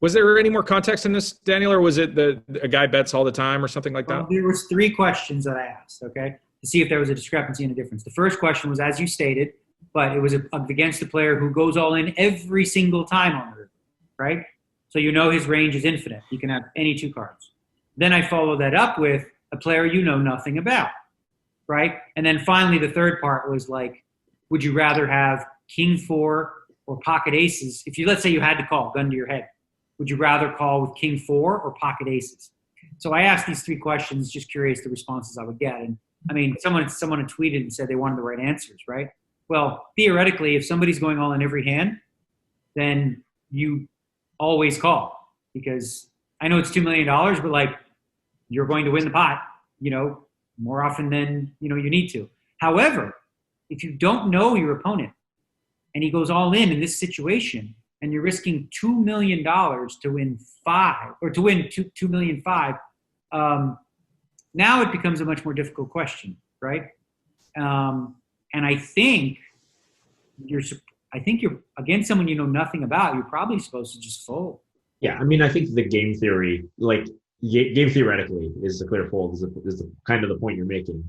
Was there any more context in this, Daniel, or was it a guy bets all the time or something like that? There was 3 questions that I asked, okay, to see if there was a discrepancy and a difference. The first question was, as you stated, but it was against a player who goes all in every single time on the river, right? So you know his range is infinite. He can have any 2 cards. Then I follow that up with a player you know nothing about, right? And then finally the third part was like, would you rather have king 4 or pocket aces? If you, let's say you had to call, gun to your head, would you rather call with king 4 or pocket aces? So I asked these 3 questions, just curious the responses I would get. And I mean, someone had tweeted and said they wanted the right answers, right? Well, theoretically, if somebody's going all in every hand, then you always call, because I know it's $2 million, but like, you're going to win the pot, more often than, you need to. However, if you don't know your opponent and he goes all in this situation, and you're risking $2 million to win 5, or to win $2.5 million, now it becomes a much more difficult question, right? And I think you're against someone you know nothing about. You're probably supposed to just fold. Yeah, I mean, I think the game theory, game theoretically, is the clear fold. Is the kind of the point you're making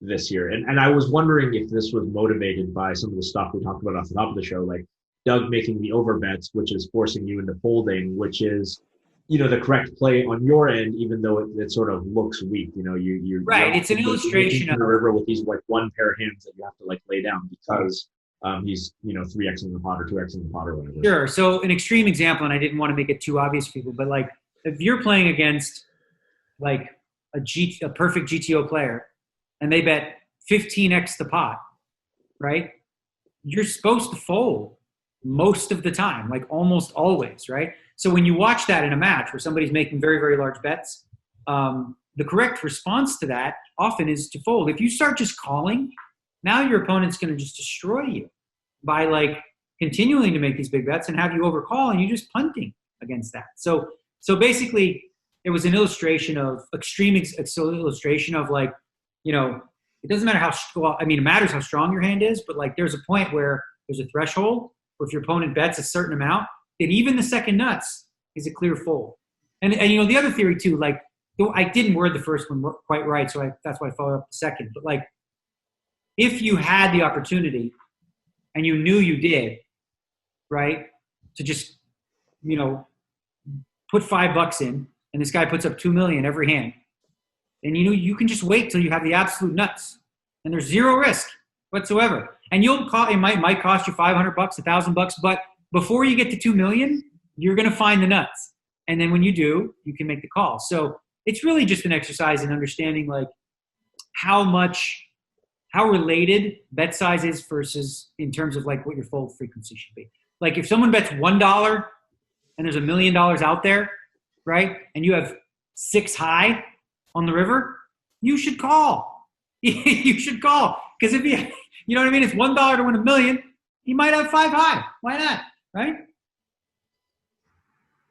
this year. And I was wondering if this was motivated by some of the stuff we talked about off the top of the show, like Doug making the over bets, which is forcing you into folding, which is, the correct play on your end, even though it sort of looks weak. You're right. It's an illustration of the river with these like 1 pair of hands that you have to like lay down because he's 3x in the pot or 2x in the pot or whatever. Sure. So an extreme example, and I didn't want to make it too obvious for people, but like if you're playing against like a perfect GTO player and they bet 15x the pot, right? You're supposed to fold most of the time, like almost always, right? So when you watch that in a match where somebody's making very, very large bets, the correct response to that often is to fold. If you start just calling, now your opponent's going to just destroy you by like continuing to make these big bets and have you overcall, and you're just punting against that. So basically it was an illustration of illustration of like, it doesn't matter it matters how strong your hand is, but like there's a point where there's a threshold where if your opponent bets a certain amount, that even the second nuts is a clear fold. And the other theory too, like I didn't word the first one quite right, so that's why I followed up the second. But like, if you had the opportunity and you knew you did, right, to just, put $5 in, and this guy puts up $2 million every hand, and you can just wait till you have the absolute nuts, and there's zero risk whatsoever. And it might cost you $500, $1,000, but before you get to $2 million, you're going to find the nuts. And then when you do, you can make the call. So it's really just an exercise in understanding like how related bet size is versus in terms of like what your fold frequency should be. Like if someone bets $1 and there's $1 million out there, right? And you have 6 high on the river, you should call. You should call. Because if you know what I mean? It's $1 to win $1 million. You might have 5 high. Why not? Right?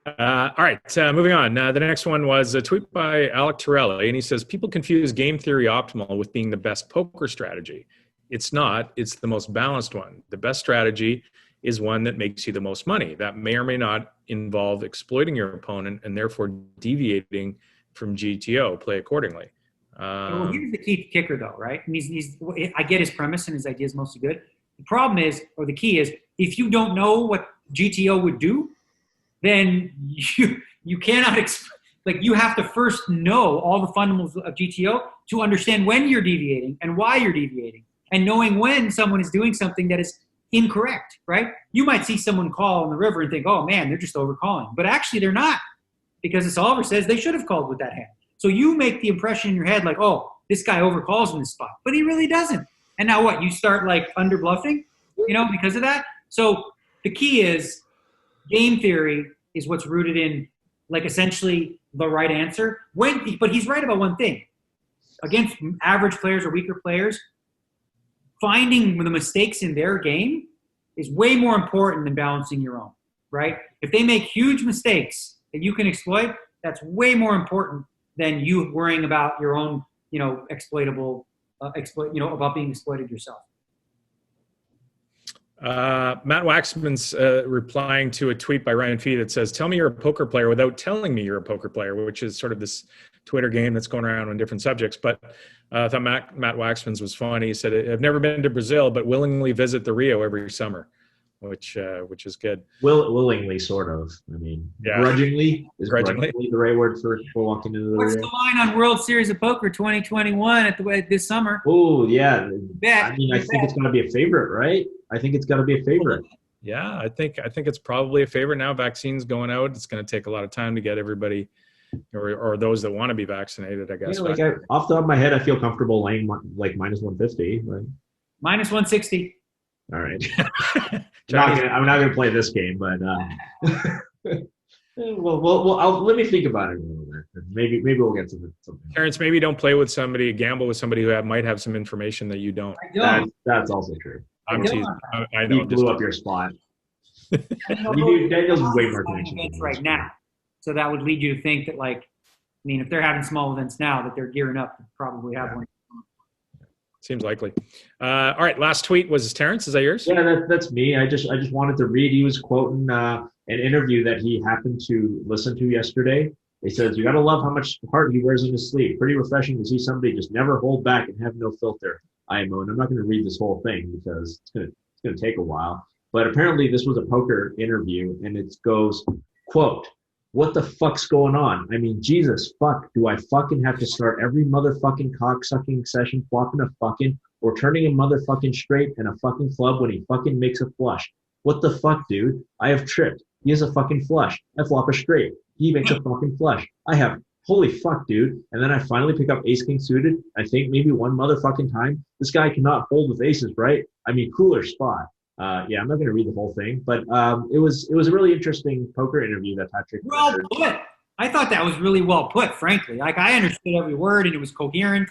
All right, moving on. The next one was a tweet by Alec Torelli, and he says, people confuse game theory optimal with being the best poker strategy. It's not. It's the most balanced one. The best strategy is one that makes you the most money. That may or may not involve exploiting your opponent and therefore deviating from GTO. Play accordingly. Well, here's the key kicker, though, right? And I get his premise and his idea is mostly good. The problem is, or the key is, if you don't know what GTO would do, then you cannot you have to first know all the fundamentals of GTO to understand when you're deviating and why you're deviating, and knowing when someone is doing something that is incorrect, right? You might see someone call on the river and think, oh man, they're just overcalling, but actually they're not. because the solver says they should have called with that hand. So you make the impression in your head like, oh, this guy overcalls in this spot, but he really doesn't. And now what? You start like under bluffing, because of that. So the key is game theory is what's rooted in like essentially the right answer. But he's right about one thing. Against average players or weaker players, finding the mistakes in their game is way more important than balancing your own, right? If they make huge mistakes that you can exploit, that's way more important than you worrying about your own, exploitable, about being exploited yourself. Matt Waxman's replying to a tweet by Ryan Fee that says, "Tell me you're a poker player without telling me you're a poker player," which is sort of this Twitter game that's going around on different subjects. But I thought Matt Waxman's was funny. He said, "I've never been to Brazil, but willingly visit the Rio every summer," which is good. Willingly, sort of. I mean, yeah. Grudgingly is grudgingly the right word for walking into the What's Rio. the line on World Series of Poker 2021 this summer? Oh, yeah. Bet. I mean, I think it's going to be a favorite, right? I think it's got to be a favorite. Yeah, I think it's probably a favorite now. Vaccines going out. It's going to take a lot of time to get everybody, or those that want to be vaccinated, I guess. Yeah, off the top of my head, I feel comfortable laying like minus 150. Right? Minus 160. All right. I'm not gonna play this game, but let me think about it a little bit. Maybe we'll get something. Terrence, maybe don't gamble with somebody who might have some information that you don't. That's also true. I'm teasing. I know. You blew up your spot. Daniel's way more connection right now, so that would lead you to think that, if they're having small events now, that they're gearing up to probably have one. Seems likely. All right, last tweet was Terrence. Is that yours? Yeah, that's me. I just wanted to read. He was quoting an interview that he happened to listen to yesterday. He says, "You got to love how much heart he wears in his sleeve. Pretty refreshing to see somebody just never hold back and have no filter." IMO, and I'm not going to read this whole thing because it's going to take a while. But apparently this was a poker interview, and it goes, quote, "What the fuck's going on? I mean, Jesus, fuck, do I fucking have to start every motherfucking cock-sucking session flopping a fucking or turning a motherfucking straight and a fucking club when he fucking makes a flush? What the fuck, dude? I have tripped. He has a fucking flush. I flop a straight. He makes a fucking flush. I have, holy fuck, dude." And then I finally pick up ace-king suited. I think maybe one motherfucking time. This guy cannot hold with aces, right? I mean, cooler spot. Yeah, I'm not going to read the whole thing, but it was a really interesting poker interview that Patrick. Well put. I thought that was really well put, frankly. I understood every word, and it was coherent,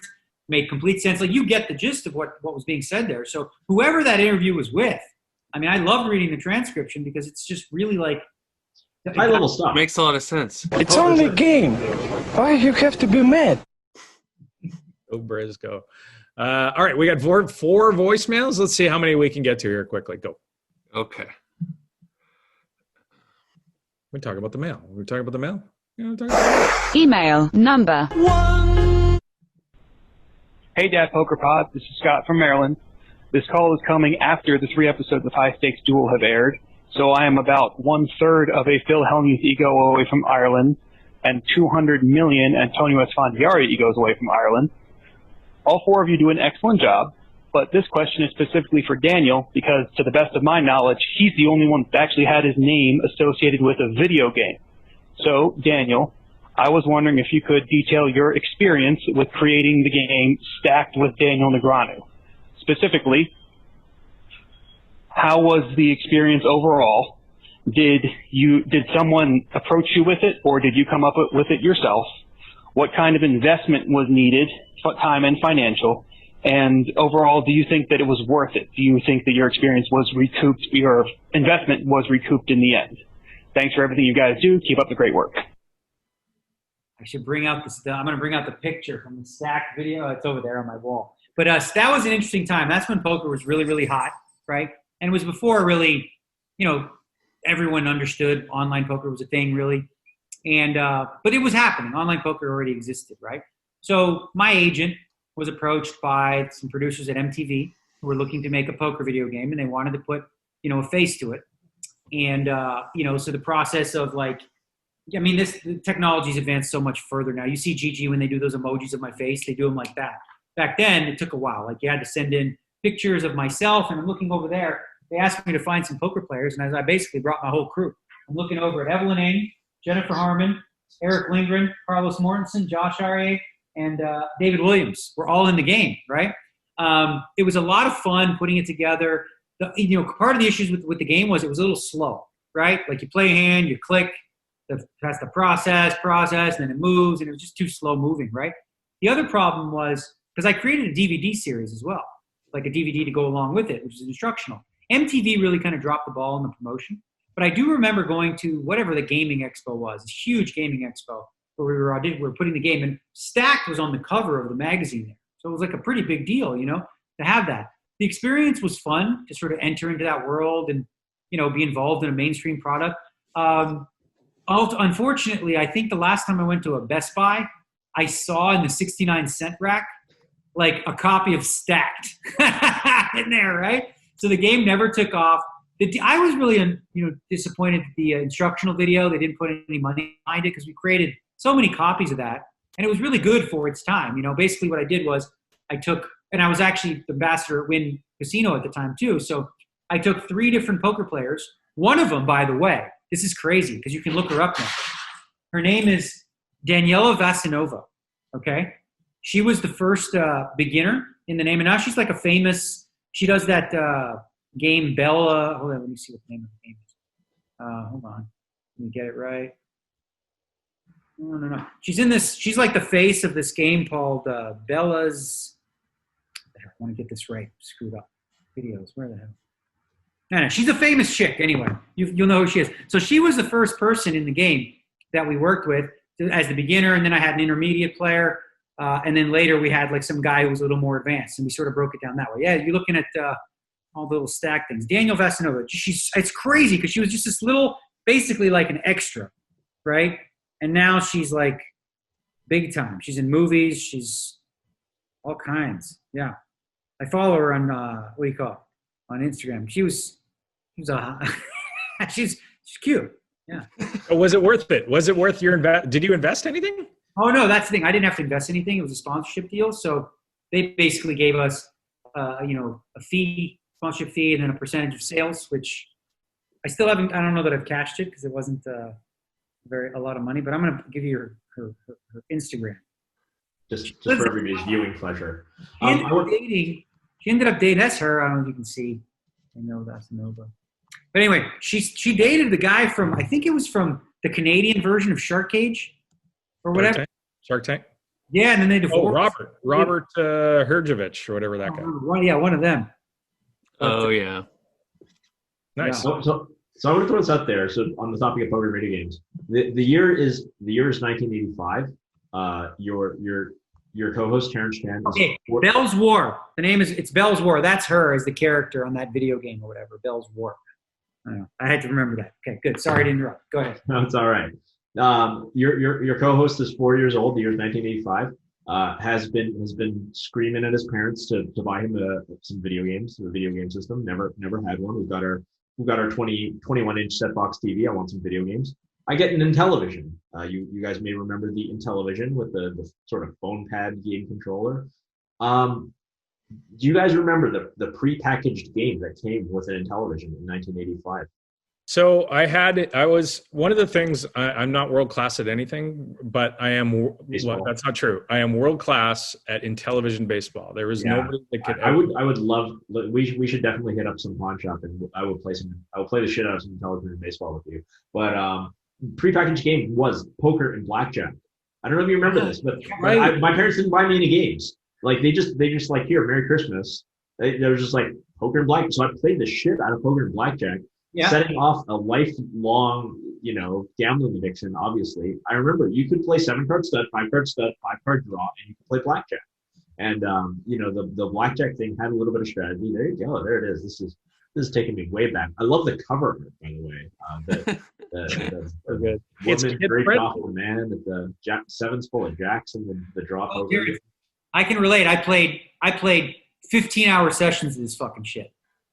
made complete sense. You get the gist of what was being said there. So whoever that interview was with, I loved reading the transcription because it's just really high level stuff. Makes a lot of sense. It's only a game. Why you have to be mad? Go Briscoe. All right, we got four voicemails. Let's see how many we can get to here quickly. Go. Okay. We talk about the mail. We're talking about the mail. Email number 1. Hey, Dad Poker Pod. This is Scott from Maryland. This call is coming after the 3 episodes of High Stakes Duel have aired. So I am about 1/3 of a Phil Hellmuth ego away from Ireland and 200 million Antonio Esfandiari egos away from Ireland. All 4 of you do an excellent job, but this question is specifically for Daniel because, to the best of my knowledge, he's the only one that actually had his name associated with a video game. So, Daniel, I was wondering if you could detail your experience with creating the game Stacked with Daniel Negreanu. Specifically, how was the experience overall? Did someone approach you with it, or did you come up with it yourself? What kind of investment was needed, time and financial? And overall, do you think that it was worth it? Do you think that your experience was recouped, your investment was recouped in the end? Thanks for everything you guys do. Keep up the great work. I should bring out I'm going to bring out the picture from the Stacked video. It's over there on my wall. But that was an interesting time. That's when poker was really, really hot, right? And it was before really, everyone understood online poker was a thing, really. And but it was happening. Online poker already existed, right? So my agent was approached by some producers at MTV who were looking to make a poker video game, and they wanted to put, a face to it. And so the process of the technology's advanced so much further now. You see Gigi when they do those emojis of my face, they do them like that. Back then, it took a while. You had to send in pictures of myself, and I'm looking over there. They asked me to find some poker players, and I basically brought my whole crew. I'm looking over at Evelyn Ng, Jennifer Harmon, Eric Lindgren, Carlos Mortensen, Josh Aria, and David Williams were all in the game, right? It was a lot of fun putting it together. Part of the issues with the game was it was a little slow, right? Like you play a hand, you click, that's the process, and then it moves, and it was just too slow moving, right? The other problem was, because I created a DVD series as well, like a DVD to go along with it, which is instructional. MTV really kind of dropped the ball in the promotion. But I do remember going to whatever the gaming expo was, a huge gaming expo, where we were putting the game, and Stacked was on the cover of the magazine there. So it was like a pretty big deal, to have that. The experience was fun to sort of enter into that world and, be involved in a mainstream product. Unfortunately, I think the last time I went to a Best Buy, I saw in the 69-cent rack, like a copy of Stacked in there, right? So the game never took off. I was really, disappointed at the instructional video. They didn't put any money behind it because we created so many copies of that, and it was really good for its time. Basically what I did was and I was actually the ambassador at Wynn Casino at the time too. So I took 3 different poker players. One of them, by the way, this is crazy because you can look her up now. Her name is Daniela Vasanova. Okay, she was the first beginner in the name, and now she's like a famous. She does that. Game Bella. Hold on, let me see what the name of the game is. Hold on. Let me get it right. No. She's in this. She's like the face of this game called Bella's. I want to get this right. Screwed up. Videos. Where the hell? No. She's a famous chick. Anyway, you'll know who she is. So she was the first person in the game that we worked with as the beginner, and then I had an intermediate player, and then later we had like some guy who was a little more advanced, and we sort of broke it down that way. Yeah, you're looking at. All the little stack things. Daniel Vasanova, it's crazy because she was just this little, basically like an extra, right? And now she's like big time. She's in movies. She's all kinds. Yeah. I follow her on, on Instagram. She's cute. Yeah. Was it worth it? Was it worth your Did you invest anything? Oh, no, that's the thing. I didn't have to invest anything. It was a sponsorship deal. So they basically gave us, a fee, sponsorship fee, and then a percentage of sales, which I still haven't. I don't know that I've cashed it because it wasn't a lot of money. But I'm going to give you her Instagram. Just for everybody's viewing pleasure. She ended up dating. That's her. I don't know if you can see. I know that's Nova. But anyway, she dated the guy from. I think it was from the Canadian version of Shark Cage, or whatever. Shark Tank. Yeah, and then they divorced. Oh, Robert Herjavec or whatever that guy. One of them. Oh yeah, nice. Yeah. So I want to throw this out there. So on the topic of poker video games, the year is 1985. Your co-host Terrence Chan. Okay, Bell's War. The name is Bell's War. That's her as the character on that video game or whatever. Bell's War. I had to remember that. Okay, good. Sorry to interrupt. Go ahead. No, it's all right. Your co-host is 4 years old. The year is 1985. Has been screaming at his parents to buy him some video games, the video game system. Never had one. We've got our 21-inch set box TV. I want some video games. I get an Intellivision. You guys may remember the Intellivision with the sort of phone pad game controller. Do you guys remember the prepackaged game that came with an Intellivision in 1985? So I was one of the things. I'm not world class at anything, but I am. Well, that's not true. I am world class at Intellivision baseball. There was nobody that could. I would love. We should definitely hit up some pawn shop, and I will play the shit out of some Intellivision baseball with you. But prepackaged game was poker and blackjack. I don't know if you remember this, but my parents didn't buy me any games. Like they just like, here, Merry Christmas. They were just like poker and blackjack. So I played the shit out of poker and blackjack. Yeah. Setting off a lifelong, gambling addiction, obviously. I remember you could play 7-card stud, 5-card stud, 5-card draw, and you could play blackjack. And, the blackjack thing had a little bit of strategy. There you go. There it is. This is taking me way back. I love the cover, by the way. It's great awful, man. The sevens full of jacks and the drop over. I can relate. I played 15-hour sessions of this fucking shit.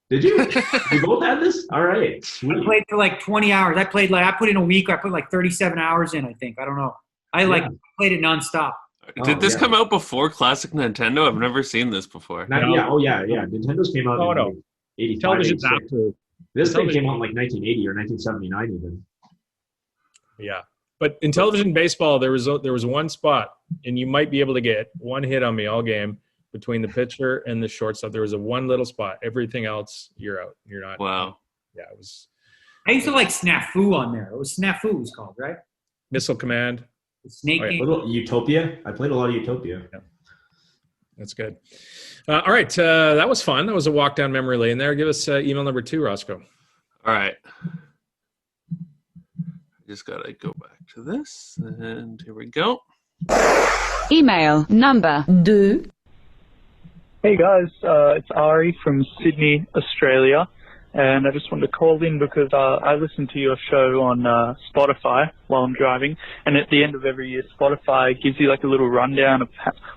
Did you? You both had this? All right. Sweet. I played for like 20 hours. I put in a week. I put like 37 hours in, I think. I don't know. I played it nonstop. Did this come out before Classic Nintendo? I've never seen this before. Yeah. Nintendo's came out in like 85. Television's after. This thing came out in like 1980 or 1979 even. Yeah. But in television baseball, there was one spot, and you might be able to get one hit on me all game between the pitcher and the shortstop. There was a one little spot. Everything else, you're out. You're not. Wow. Yeah, it was. I used to like Snafu on there. It was Snafu it was called, right? Missile Command. The Snake yeah. Game. Little Utopia. I played a lot of Utopia. Yeah. That's good. All right. That was fun. That was a walk down memory lane there. Give us email number 2, Roscoe. All right. Just got to go back to this. And here we go. Email number 2. Hey guys, it's Ari from Sydney, Australia, and I just wanted to call in because I listen to your show on Spotify while I'm driving, and at the end of every year, Spotify gives you like a little rundown of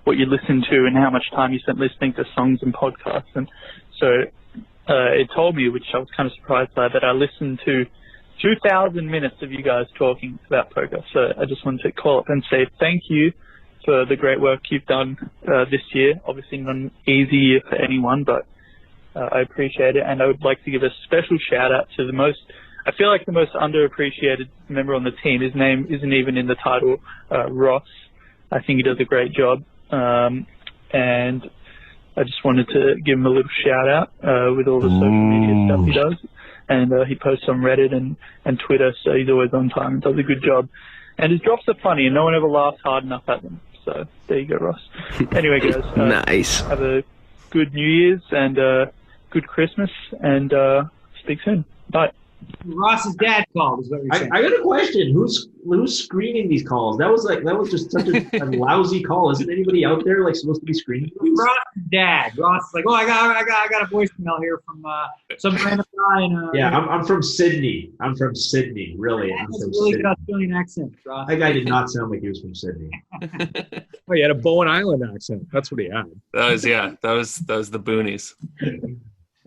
what you listen to and how much time you spent listening to songs and podcasts, and so it told me, which I was kind of surprised by, that I listened to 2,000 minutes of you guys talking about poker. So I just wanted to call up and say thank you for the great work you've done this year. Obviously not an easy year for anyone, but I appreciate it. And I would like to give a special shout out to I feel like the most underappreciated member on the team. His name isn't even in the title, Ross. I think he does a great job. And I just wanted to give him a little shout out with all the social media stuff he does. And he posts on Reddit and Twitter, so he's always on time and does a good job. And his drops are funny, and no one ever laughs hard enough at them. So there you go, Ross. Anyway, guys. Nice. Have a good New Year's and good Christmas, and speak soon. Bye. Ross's dad called is what you're saying. I got a question. Who's screening these calls? That was just such a lousy call. Isn't anybody out there like supposed to be screening these? Ross's dad. Ross is like, oh, I got a voicemail here from some random guy. Yeah, I'm from Sydney. I'm from Sydney. Really, I'm from really Sydney. good Australian accent, Ross. That guy did not sound like he was from Sydney. Oh, he had a Bowen Island accent. That's what he had. That was the boonies.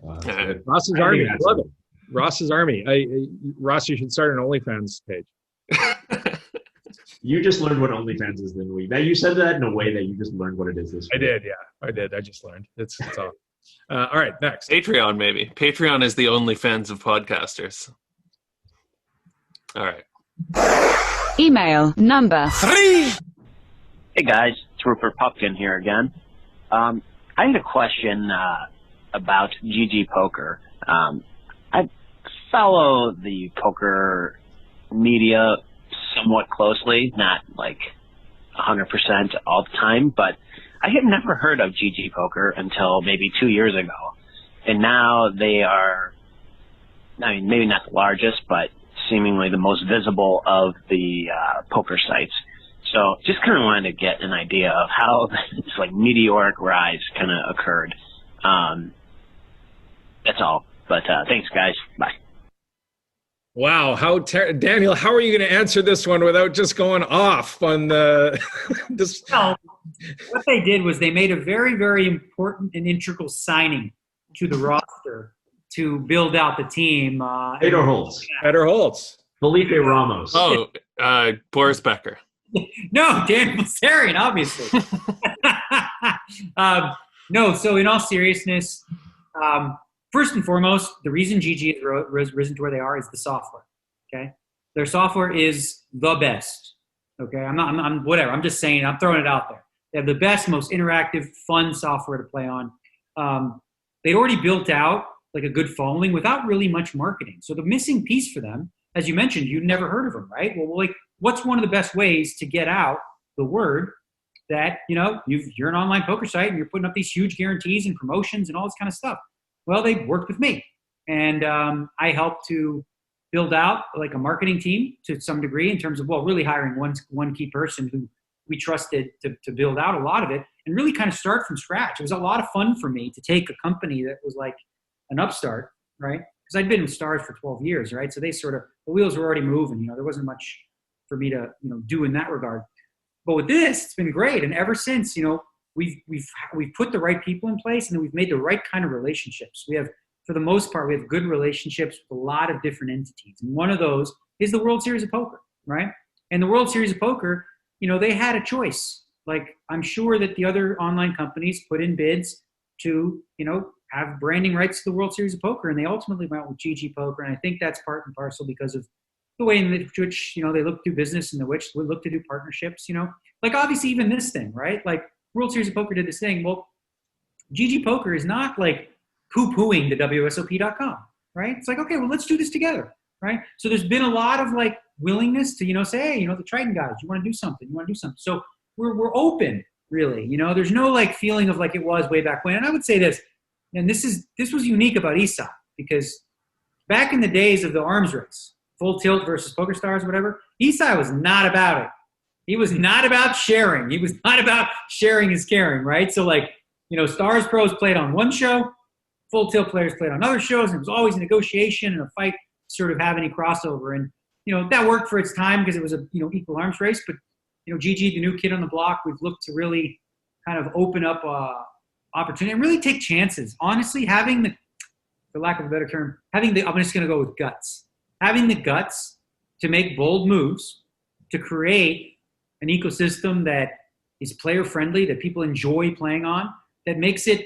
Ross's Army. I love it. Ross's Army. Ross, you should start an OnlyFans page. You just learned what OnlyFans is this week. You said that in a way that you just learned what it is this week. I did, yeah. I did. I just learned. It's all. All right, next. Patreon, maybe. Patreon is the OnlyFans of podcasters. All right. Email number 3. Hey guys, it's Rupert Pupkin here again. I had a question about GG Poker. I follow the poker media somewhat closely, not like 100% all the time, but I had never heard of GG Poker until maybe 2 years ago. And now they are, I mean, maybe not the largest, but seemingly the most visible of the poker sites. So just kind of wanted to get an idea of how this like meteoric rise kind of occurred. That's all. But thanks, guys. Bye. Wow, Daniel, how are you going to answer this one without just going off on the this? Well, what they did was they made a very, very important and integral signing to the roster to build out the team. Fedor Holtz. Felipe Ramos. Oh, Boris Becker. No, Dan Bilzerian, obviously. No, so in all seriousness, first and foremost, the reason GG has risen to where they are is the software. Okay, their software is the best. Okay, I'm whatever. I'm just saying. I'm throwing it out there. They have the best, most interactive, fun software to play on. They'd already built out like a good following without really much marketing. So the missing piece for them, as you mentioned, you'd never heard of them, right? Well, like, what's one of the best ways to get out the word that you're an online poker site and you're putting up these huge guarantees and promotions and all this kind of stuff? Well, they worked with me, and I helped to build out like a marketing team to some degree in terms of, well, really hiring one key person who we trusted to build out a lot of it and really kind of start from scratch. It was a lot of fun for me to take a company that was like an upstart, right? Because I'd been with Stars for 12 years, right? So the wheels were already moving. There wasn't much for me to do in that regard. But with this, it's been great, and ever since, we've put the right people in place, and then we've made the right kind of relationships. We have, for the most part, we have good relationships with a lot of different entities. And one of those is the World Series of Poker, right? And the World Series of Poker, they had a choice. Like, I'm sure that the other online companies put in bids to, have branding rights to the World Series of Poker, and they ultimately went with GG Poker. And I think that's part and parcel because of the way in which, you know, they look to do business and the which we look to do partnerships, you know, like obviously even this thing, right? Like World Series of Poker did this thing. Well, GG Poker is not like poo-pooing the WSOP.com, right? It's like, okay, well, let's do this together, right? So there's been a lot of like willingness to, you know, say, hey, you know, the Triton guys, you want to do something, So we're open, really. You know, there's no like feeling of like it was way back when. And I would say this, and this was unique about ESOP, because back in the days of the arms race, Full Tilt versus Poker Stars, whatever, ESOP was not about it. He was not about sharing. He was not about sharing is caring, right? So like, you know, Stars Pros played on one show, Full Tilt players played on other shows, and it was always a negotiation and a fight to sort of have any crossover. And, you know, that worked for its time because it was a, you know, equal arms race. But, you know, GG, the new kid on the block, we've looked to really kind of open up opportunity and really take chances. Honestly, having the, for lack of a better term, I'm just going to go with guts. Having the guts to make bold moves, to create an ecosystem that is player friendly, that people enjoy playing on, that makes it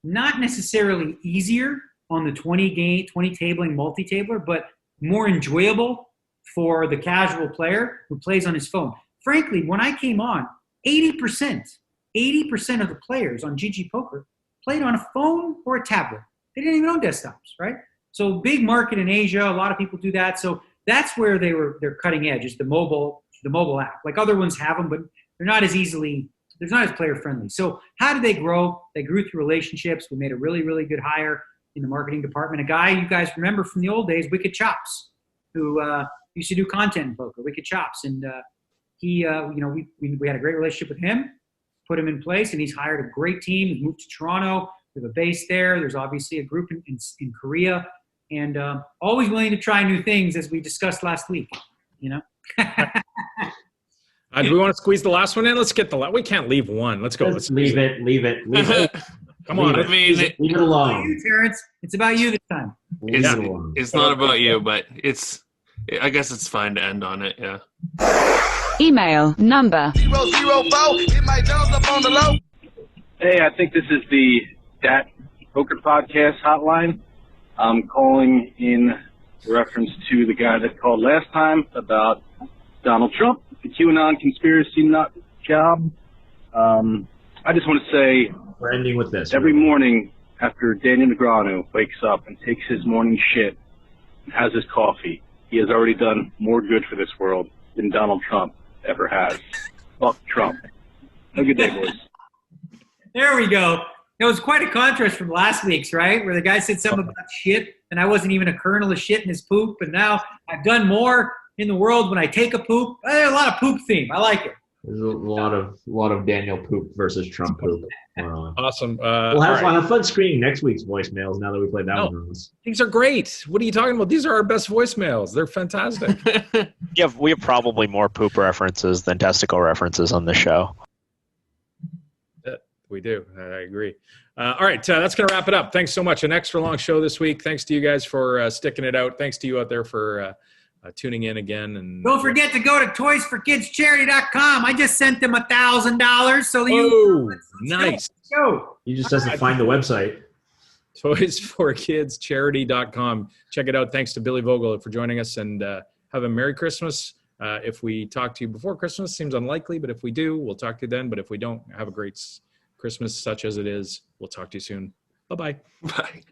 not necessarily easier on the 20 tabling multi-tabler, but more enjoyable for the casual player who plays on his phone. Frankly, when I came on, 80% of the players on GG Poker played on a phone or a tablet. They didn't even own desktops, right? So big market in Asia, a lot of people do that. So that's where they're cutting edge, is the mobile app. Like other ones have them, but they're not as player friendly. So how did they grow? They grew through relationships. We made a really, really good hire in the marketing department. A guy you guys remember from the old days, Wicked Chops, who used to do content in poker, Wicked Chops. And he, you know, we had a great relationship with him, put him in place, and he's hired a great team. He moved to Toronto. We have a base there. There's obviously a group in Korea, and always willing to try new things, as we discussed last week, you know. Do we want to squeeze the last one in? Let's get we can't leave one. Let's go. Let's leave it. Come on. I mean, leave it alone. You, Terrence. It's about you this time. It's not about you, but I guess it's fine to end on it. Yeah. Email number 004. Hit my Jones up on the low. Hey, I think this is the DAT Poker Podcast hotline. I'm calling in reference to the guy that called last time about Donald Trump, the QAnon conspiracy nut job. I just want to say, we're ending with this. Every morning after Daniel Negreanu wakes up and takes his morning shit and has his coffee, he has already done more good for this world than Donald Trump ever has. Fuck Trump. Have a good day, boys. There we go. It was quite a contrast from last week's, right? Where the guy said something about shit, and I wasn't even a kernel of shit in his poop, and now I've done more in the world when I take a poop. A lot of poop theme. I like it. There's a lot of Daniel poop versus Trump poop. Awesome. We'll have fun screening next week's voicemails now that we played that one. These are great. What are you talking about? These are our best voicemails. They're fantastic. We have probably more poop references than testicle references on the show. We do. I agree. All right. That's going to wrap it up. Thanks so much. An extra long show this week. Thanks to you guys for sticking it out. Thanks to you out there for tuning in again. And don't forget to go to toysforkidscharity.com. I just sent them $1,000. So you nice. Go. He just doesn't find the website. Toysforkidscharity.com. Check it out. Thanks to Billy Vogel for joining us, and have a Merry Christmas. If we talk to you before Christmas, seems unlikely, but if we do, we'll talk to you then. But if we don't, have a great Christmas, such as it is. We'll talk to you soon. Bye-bye. Bye.